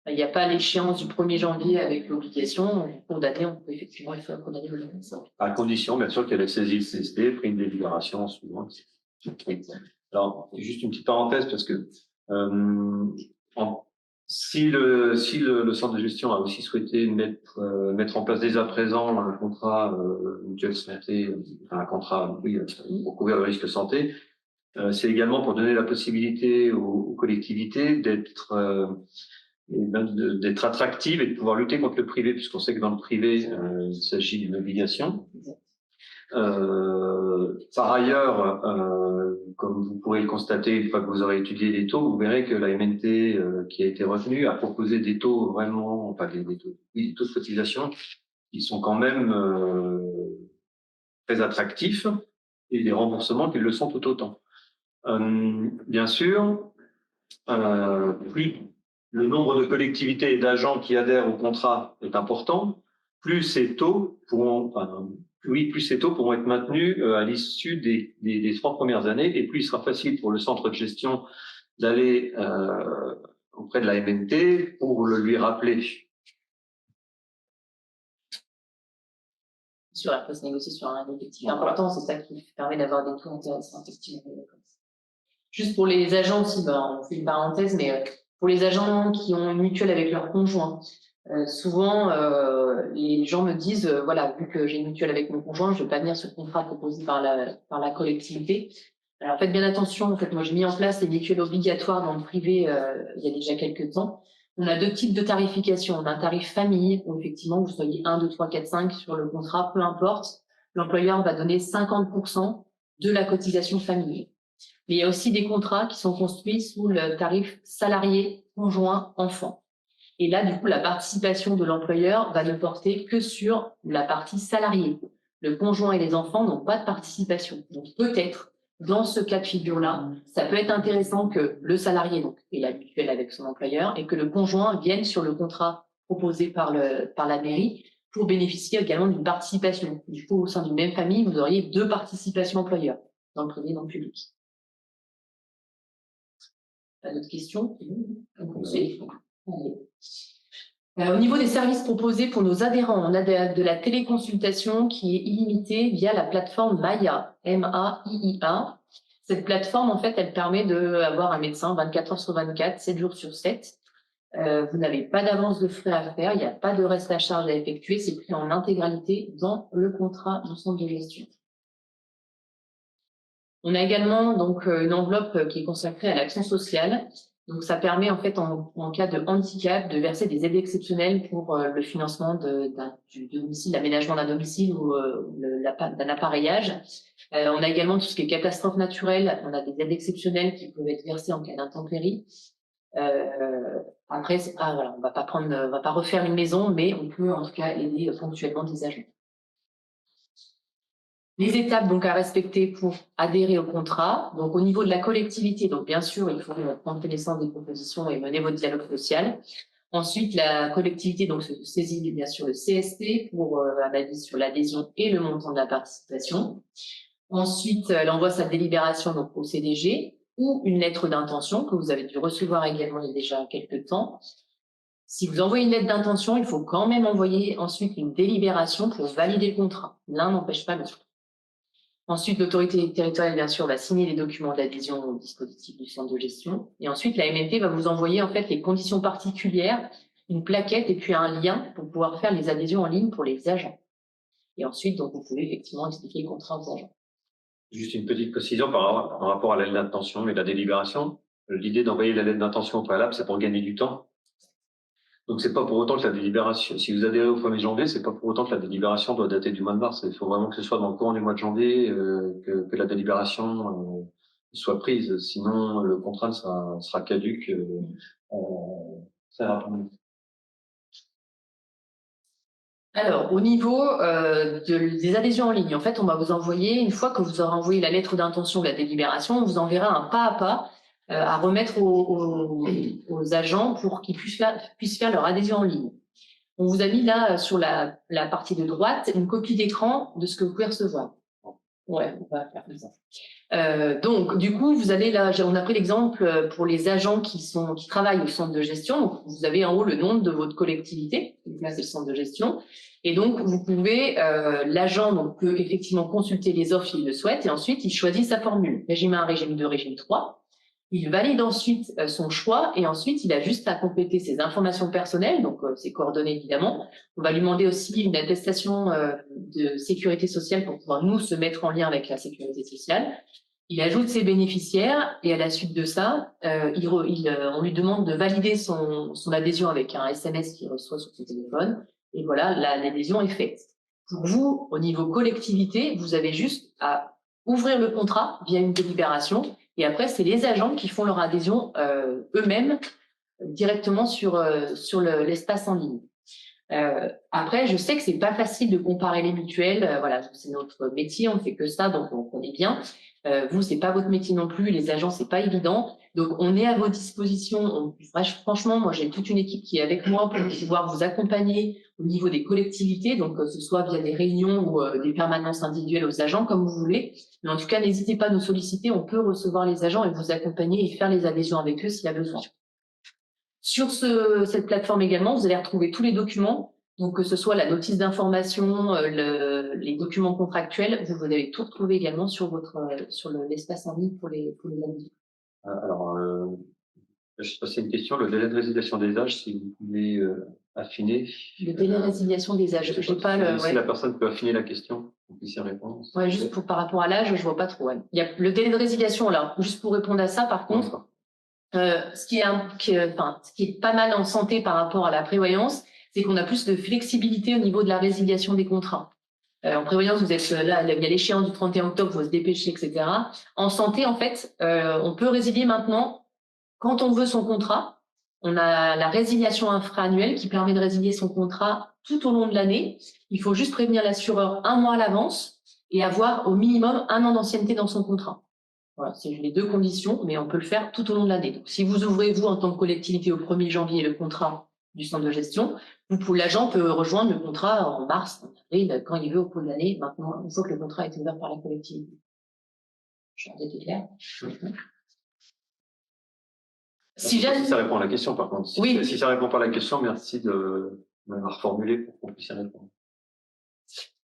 Il n'y a pas l'échéance du 1er janvier avec l'obligation. En cours d'année, on peut effectivement le faire condamner le ça. À condition, bien sûr, qu'elle ait saisi le CST, pris une délibération suivant. Alors, juste une petite parenthèse, parce que si le centre de gestion a aussi souhaité mettre en place dès à présent un contrat mutuelle santé, un contrat pour couvrir le risque santé, c'est également pour donner la possibilité aux collectivités d'être attractives et de pouvoir lutter contre le privé, puisqu'on sait que dans le privé, il s'agit d'une obligation. Par ailleurs, comme vous pourrez le constater une fois que vous aurez étudié les taux, vous verrez que la MNT qui a été retenue a proposé des taux vraiment, enfin des taux de cotisation qui sont quand même très attractifs et des remboursements qui le sont tout autant. Bien sûr, plus le nombre de collectivités et d'agents qui adhèrent au contrat est important, plus ces taux pourront être maintenus à l'issue des 3 premières années, et plus il sera facile pour le centre de gestion d'aller auprès de la MNT pour le lui rappeler. Sur la peut se négocier sur un effectif important, c'est ça qui permet d'avoir des taux intéressants, effectivement. Juste pour les agents aussi, on fait une parenthèse, mais pour les agents qui ont une mutuelle avec leur conjoint, souvent les gens me disent voilà, vu que j'ai une mutuelle avec mon conjoint, je ne vais pas venir sur le contrat proposé par la collectivité. Alors faites bien attention, en fait, moi j'ai mis en place les mutuelles obligatoires dans le privé il y a déjà quelques temps. On a 2 types de tarification. On a un tarif famille, où effectivement vous soyez 1, 2, 3, 4, 5 sur le contrat, peu importe. L'employeur va donner 50% de la cotisation famille. Mais il y a aussi des contrats qui sont construits sous le tarif salarié, conjoint, enfant. Et là, du coup, la participation de l'employeur va ne porter que sur la partie salariée. Le conjoint et les enfants n'ont pas de participation. Donc peut-être, dans ce cas de figure-là, ça peut être intéressant que le salarié donc, ait la mutuelle avec son employeur et que le conjoint vienne sur le contrat proposé par la mairie pour bénéficier également d'une participation. Du coup, au sein d'une même famille, vous auriez 2 participations employeurs, dans le privé et dans le public. Pas d'autres questions? Au niveau des services proposés pour nos adhérents, on a de la téléconsultation qui est illimitée via la plateforme Maia, M-A-I-I-A. Cette plateforme, en fait, elle permet d'avoir un médecin 24 heures sur 24, 7 jours sur 7. Vous n'avez pas d'avance de frais à faire, il n'y a pas de reste à charge à effectuer, c'est pris en intégralité dans le contrat du centre de gestion. On a également donc une enveloppe qui est consacrée à l'action sociale. Donc ça permet en fait en cas de handicap de verser des aides exceptionnelles pour le financement du domicile, l'aménagement d'un domicile ou d'un appareillage. On a également tout ce qui est catastrophe naturelle. On a des aides exceptionnelles qui peuvent être versées en cas d'intempérie. Après, voilà, on va pas refaire une maison, mais on peut en tout cas aider ponctuellement des agents. Les étapes donc à respecter pour adhérer au contrat. Donc au niveau de la collectivité, donc bien sûr, il faut prendre connaissance des propositions et mener votre dialogue social. Ensuite, la collectivité donc se saisit bien sûr le CST pour un avis sur l'adhésion et le montant de la participation. Ensuite, elle envoie sa délibération donc au CDG ou une lettre d'intention que vous avez dû recevoir également il y a déjà quelques temps. Si vous envoyez une lettre d'intention, il faut quand même envoyer ensuite une délibération pour valider le contrat. L'un n'empêche pas l'autre. Ensuite, l'autorité territoriale, bien sûr, va signer les documents d'adhésion au dispositif du centre de gestion. Et ensuite, la MNT va vous envoyer, en fait, les conditions particulières, une plaquette et puis un lien pour pouvoir faire les adhésions en ligne pour les agents. Et ensuite, donc, vous pouvez effectivement expliquer le contrat aux agents. Juste une petite précision par rapport à la lettre d'intention et la délibération. L'idée d'envoyer la lettre d'intention au préalable, c'est pour gagner du temps. Donc, c'est pas pour autant que la délibération, si vous adhérez au 1er janvier, c'est pas pour autant que la délibération doit dater du mois de mars. Il faut vraiment que ce soit dans le courant du mois de janvier, que la délibération soit prise. Sinon, le contrat sera caduc très rapidement. Alors, au niveau des adhésions en ligne, en fait, on va vous envoyer, une fois que vous aurez envoyé la lettre d'intention de la délibération, on vous enverra un pas à pas à remettre aux agents pour qu'ils puissent faire leur adhésion en ligne. On vous a mis là, sur la partie de droite, une copie d'écran de ce que vous pouvez recevoir. Ouais, on va faire comme ça. Donc, du coup, vous avez là, on a pris l'exemple pour les agents qui travaillent au centre de gestion. Donc, vous avez en haut le nom de votre collectivité. Donc là, c'est le centre de gestion. Et donc, vous pouvez, l'agent donc, peut effectivement consulter les offres s'il le souhaite et ensuite, il choisit sa formule. Régime 1, régime 2, régime 3. Il valide ensuite son choix et ensuite, il a juste à compléter ses informations personnelles, donc ses coordonnées évidemment. On va lui demander aussi une attestation de sécurité sociale pour pouvoir nous se mettre en lien avec la sécurité sociale. Il ajoute ses bénéficiaires et à la suite de ça, on lui demande de valider son adhésion avec un SMS qu'il reçoit sur son téléphone. Et voilà, l'adhésion est faite. Pour vous, au niveau collectivité, vous avez juste à ouvrir le contrat via une délibération. Et après, c'est les agents qui font leur adhésion eux-mêmes directement sur l'espace en ligne. Après, je sais que c'est pas facile de comparer les mutuelles. Voilà, c'est notre métier, on fait que ça, donc on connaît bien. Vous, c'est pas votre métier non plus. Les agents, c'est pas évident. Donc, on est à vos dispositions. Franchement, moi, j'ai toute une équipe qui est avec moi pour pouvoir vous accompagner au niveau des collectivités, donc que ce soit via des réunions ou des permanences individuelles aux agents, comme vous voulez. Mais en tout cas, n'hésitez pas à nous solliciter. On peut recevoir les agents et vous accompagner et faire les adhésions avec eux s'il y a besoin. Sur cette plateforme également, vous allez retrouver tous les documents, donc que ce soit la notice d'information, les documents contractuels, vous allez tout retrouver également sur l'espace en ligne pour les adhésions. Alors, je sais pas si c'est une question, le délai de résiliation des âges, si vous pouvez affiner. Le délai de résiliation des âges, j'ai pas le. Si la personne peut affiner la question, on puisse y répondre. Ouais, juste par rapport à l'âge, je vois pas trop. Ouais. Il y a le délai de résiliation, alors, juste pour répondre à ça, par contre. Ce qui est pas mal en santé par rapport à la prévoyance, c'est qu'on a plus de flexibilité au niveau de la résiliation des contrats. En prévoyance, vous êtes là, il y a l'échéance du 31 octobre, il faut se dépêcher, etc. En santé, en fait, on peut résilier maintenant quand on veut son contrat. On a la résiliation infra-annuelle qui permet de résilier son contrat tout au long de l'année. Il faut juste prévenir l'assureur 1 mois à l'avance et avoir au minimum 1 an d'ancienneté dans son contrat. Voilà, c'est les 2 conditions, mais on peut le faire tout au long de l'année. Donc, si vous ouvrez, vous, en tant que collectivité, au 1er janvier, le contrat du centre de gestion, l'agent peut rejoindre le contrat en mars, en avril, quand il veut au cours de l'année. Maintenant, une fois que le contrat est ouvert par la collectivité. Je suis été clair. Si ça répond à la question, par contre. Oui. Si ça répond pas à la question, merci de m'avoir reformulé pour qu'on puisse y répondre.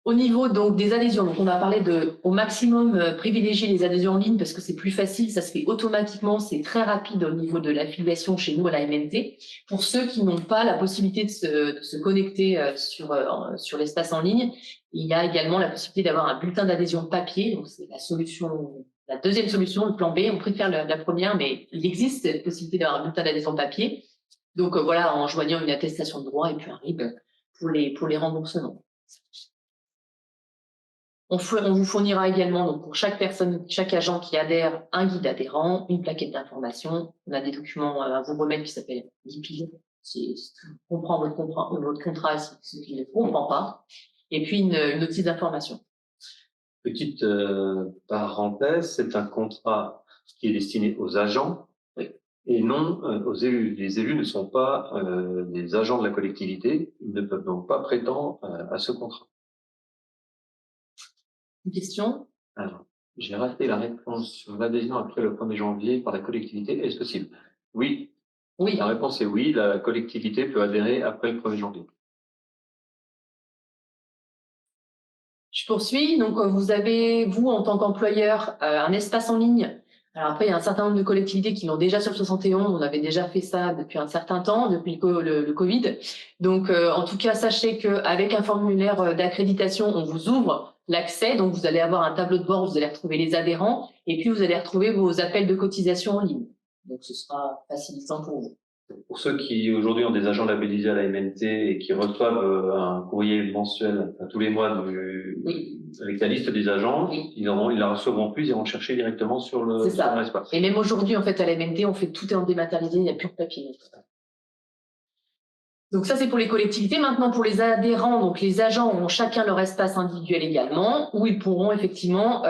Au niveau donc des adhésions, donc on a parlé au maximum privilégier les adhésions en ligne parce que c'est plus facile, ça se fait automatiquement, c'est très rapide au niveau de l'affiliation chez nous à la MNT. Pour ceux qui n'ont pas la possibilité de se connecter sur l'espace en ligne, il y a également la possibilité d'avoir un bulletin d'adhésion papier. Donc c'est la deuxième solution, le plan B. On préfère la première, mais il existe la possibilité d'avoir un bulletin d'adhésion papier. Donc voilà, en joignant une attestation de droit et puis un RIB pour les remboursements. On vous fournira également, donc pour chaque personne, chaque agent qui adhère, un guide adhérent, une plaquette d'information. On a des documents à vous remettre qui s'appellent l'IPIL, c'est comprendre votre contrat, ce qui ne comprend pas, et puis une notice d'information. Petite parenthèse, c'est un contrat qui est destiné aux agents et non aux élus. Les élus ne sont pas des agents de la collectivité, ils ne peuvent donc pas prétendre à ce contrat. Une question? Alors, j'ai raté la réponse sur l'adhésion après le 1er janvier par la collectivité. Est-ce possible? Oui. Oui. La réponse est oui, la collectivité peut adhérer après le 1er janvier. Je poursuis. Donc, vous avez, vous, en tant qu'employeur, un espace en ligne. Alors après, il y a un certain nombre de collectivités qui l'ont déjà sur le 71. On avait déjà fait ça depuis un certain temps, depuis le Covid. Donc, en tout cas, sachez qu'avec un formulaire d'accréditation, on vous ouvre l'accès. Donc, vous allez avoir un tableau de bord, vous allez retrouver les adhérents et puis vous allez retrouver vos appels de cotisation en ligne. Donc, ce sera facilitant pour vous. Pour ceux qui aujourd'hui ont des agents labellisés à la MNT et qui reçoivent un courrier mensuel tous les mois avec la liste des agents, ils la recevront plus, ils iront chercher directement sur l'espace. Et même aujourd'hui, en fait, à la MNT, on fait tout est en dématérialisé, il n'y a plus de papier. Donc ça, c'est pour les collectivités. Maintenant, pour les adhérents, donc les agents auront chacun leur espace individuel également, où ils pourront effectivement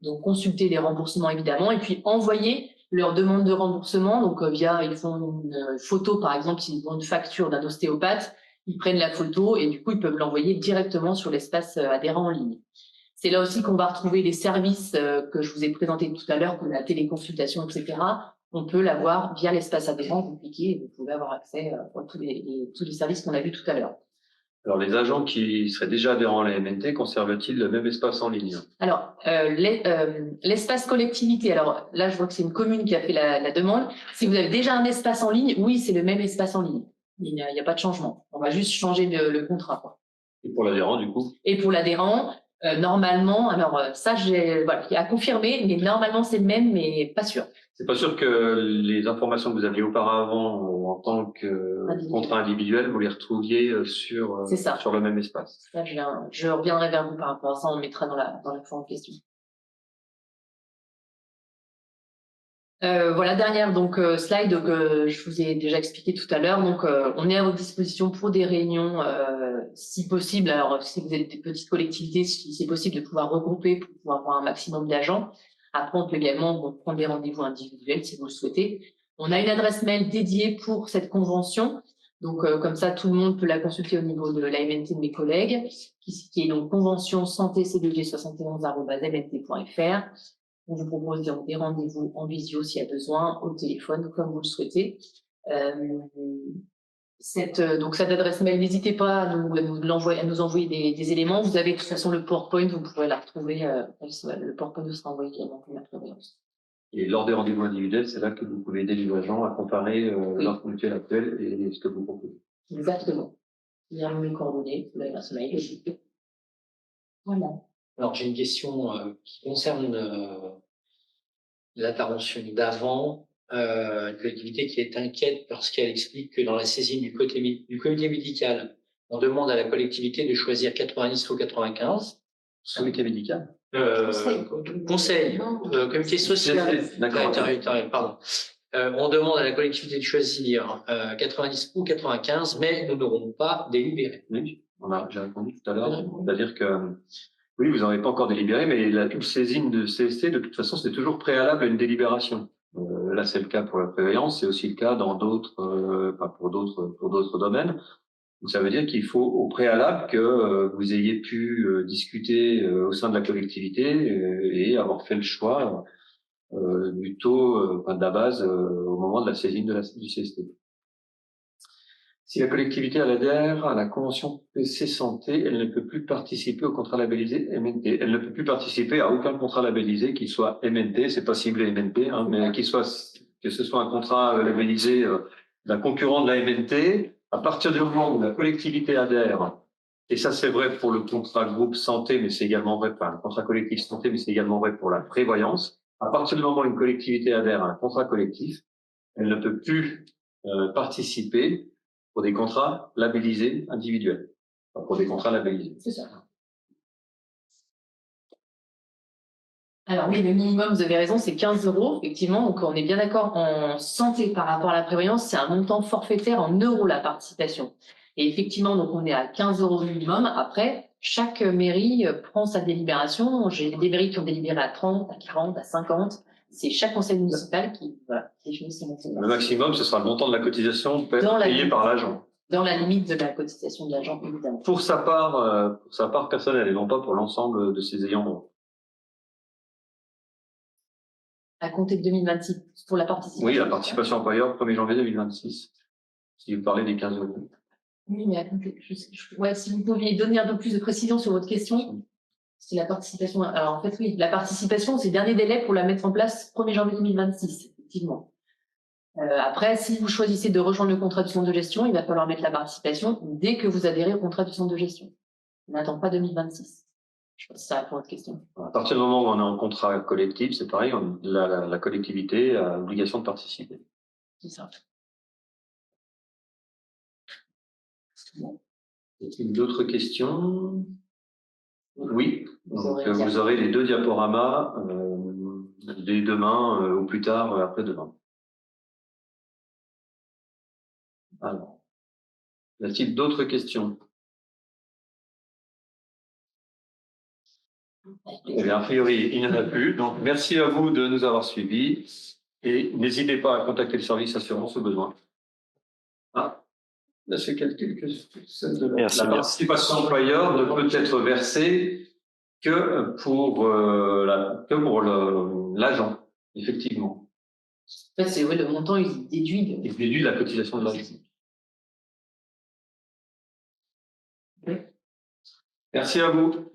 donc consulter les remboursements évidemment, et puis envoyer leur demande de remboursement. Donc ils font une photo, par exemple, s'ils ont une facture d'un ostéopathe, ils prennent la photo et du coup ils peuvent l'envoyer directement sur l'espace adhérent en ligne. C'est là aussi qu'on va retrouver les services que je vous ai présentés tout à l'heure, comme la téléconsultation, etc. On peut l'avoir via l'espace adhérent, vous cliquez et vous pouvez avoir accès à tous les services qu'on a vus tout à l'heure. Alors, les agents qui seraient déjà adhérents à la MNT conservent-ils le même espace en ligne? Alors, l'espace collectivité, alors là, je vois que c'est une commune qui a fait la demande. Si vous avez déjà un espace en ligne, oui, c'est le même espace en ligne. Il n'y a pas de changement. On va juste changer le contrat, quoi. Et pour l'adhérent, du coup? Et pour l'adhérent, normalement, alors ça, voilà, à confirmer, mais normalement, c'est le même, mais pas sûr. C'est pas sûr que les informations que vous aviez auparavant en tant que contrat individuel, vous les retrouviez sur le même espace. Là, je reviendrai vers vous par rapport à ça, on le mettra dans la fois en question. Voilà, dernière slide que je vous ai déjà expliqué tout à l'heure. Donc, on est à votre disposition pour des réunions, si possible. Alors, si vous êtes des petites collectivités, si c'est possible de pouvoir regrouper pour pouvoir avoir un maximum d'agents. Après, on peut également prendre des rendez-vous individuels si vous le souhaitez. On a une adresse mail dédiée pour cette convention. Donc, comme ça, tout le monde peut la consulter au niveau de l'AMNT de mes collègues, qui est donc convention santé cdg71@mnt.fr. On vous propose des rendez-vous en visio s'il y a besoin, au téléphone, comme vous le souhaitez. Cette adresse mail, n'hésitez pas à nous envoyer des éléments. Vous avez de toute façon le PowerPoint, vous pourrez la retrouver. Le PowerPoint vous sera envoyé également pour la prévoyance. Et lors des rendez-vous individuels, c'est là que vous pouvez aider les agents à comparer l'offre mutuelle actuelle et ce que vous proposez. Exactement. Bien mes coordonnées, vous l'adresse mail. Voilà. Alors, j'ai une question qui concerne l'intervention d'avant. Une collectivité qui est inquiète parce qu'elle explique que dans la saisine du comité médical, on demande à la collectivité de choisir 90 ou 95. Comité médical? Conseil, comité social territorial, pardon. On demande à la collectivité de choisir 90 ou 95, mais nous n'aurons pas délibéré. Oui, j'ai répondu tout à l'heure. C'est-à-dire que oui, vous n'avez pas encore délibéré, mais la saisine de CST, de toute façon, c'est toujours préalable à une délibération. Là, c'est le cas pour la prévoyance, c'est aussi le cas dans d'autres, pour d'autres domaines. Donc, ça veut dire qu'il faut au préalable que vous ayez pu discuter au sein de la collectivité et avoir fait le choix du taux, de la base au moment de la saisine du CST. Si la collectivité adhère à la convention PC Santé, elle ne peut plus participer au contrat labellisé MNT. Elle ne peut plus participer à aucun contrat labellisé qui soit MNT, c'est pas ciblé MNT, hein, mais que ce soit un contrat labellisé d'un concurrent de la MNT. À partir du moment où la collectivité adhère, et ça c'est vrai pour le contrat groupe santé, mais c'est également vrai pour le contrat collectif santé, mais c'est également vrai pour la prévoyance. À partir du moment où une collectivité adhère à un contrat collectif, elle ne peut plus participer pour des contrats labellisés individuels. Enfin, pour des contrats labellisés. C'est ça. Alors oui, le minimum, vous avez raison, c'est 15 €, effectivement. Donc on est bien d'accord, en santé par rapport à la prévoyance, c'est un montant forfaitaire en euros la participation. Et effectivement, donc on est à 15 € minimum. Après, chaque mairie prend sa délibération. J'ai des mairies qui ont délibéré à 30, à 40, à 50. C'est chaque conseil municipal qui définit ses montants. Le maximum, ce sera le montant de la cotisation payée par l'agent. Dans la limite de la cotisation de l'agent, évidemment. Pour sa part personnelle et non pas pour l'ensemble de ses ayants droit. À compter de 2026, pour la participation. Oui, la participation employeur, 1er janvier 2026. Si vous parlez des 15 €. Oui, mais à compter, si vous pouviez donner un peu plus de précision sur votre question. C'est la participation. Alors, en fait, oui, la participation, c'est le dernier délai pour la mettre en place 1er janvier 2026, effectivement. Après, si vous choisissez de rejoindre le contrat du centre de gestion, il va falloir mettre la participation dès que vous adhérez au contrat du centre de gestion. On n'attend pas 2026. Je pense que ça répond à votre question. À partir du moment où on est en contrat collectif, c'est pareil, la collectivité a l'obligation de participer. C'est ça. Y a-t-il d'autres questions? Oui, donc Vous vous aurez les 2 diaporamas dès demain ou plus tard après-demain. Alors, y a-t-il d'autres questions? Eh bien, a priori, il n'y en a plus. Donc, merci à vous de nous avoir suivis et n'hésitez pas à contacter le service assurance au besoin. Ah, là, je calcule que celle de la participation employeur ne peut être versée que pour l'agent, effectivement. En fait, c'est le montant, il déduit. Il déduit de la cotisation de l'agent. Oui. Merci à vous.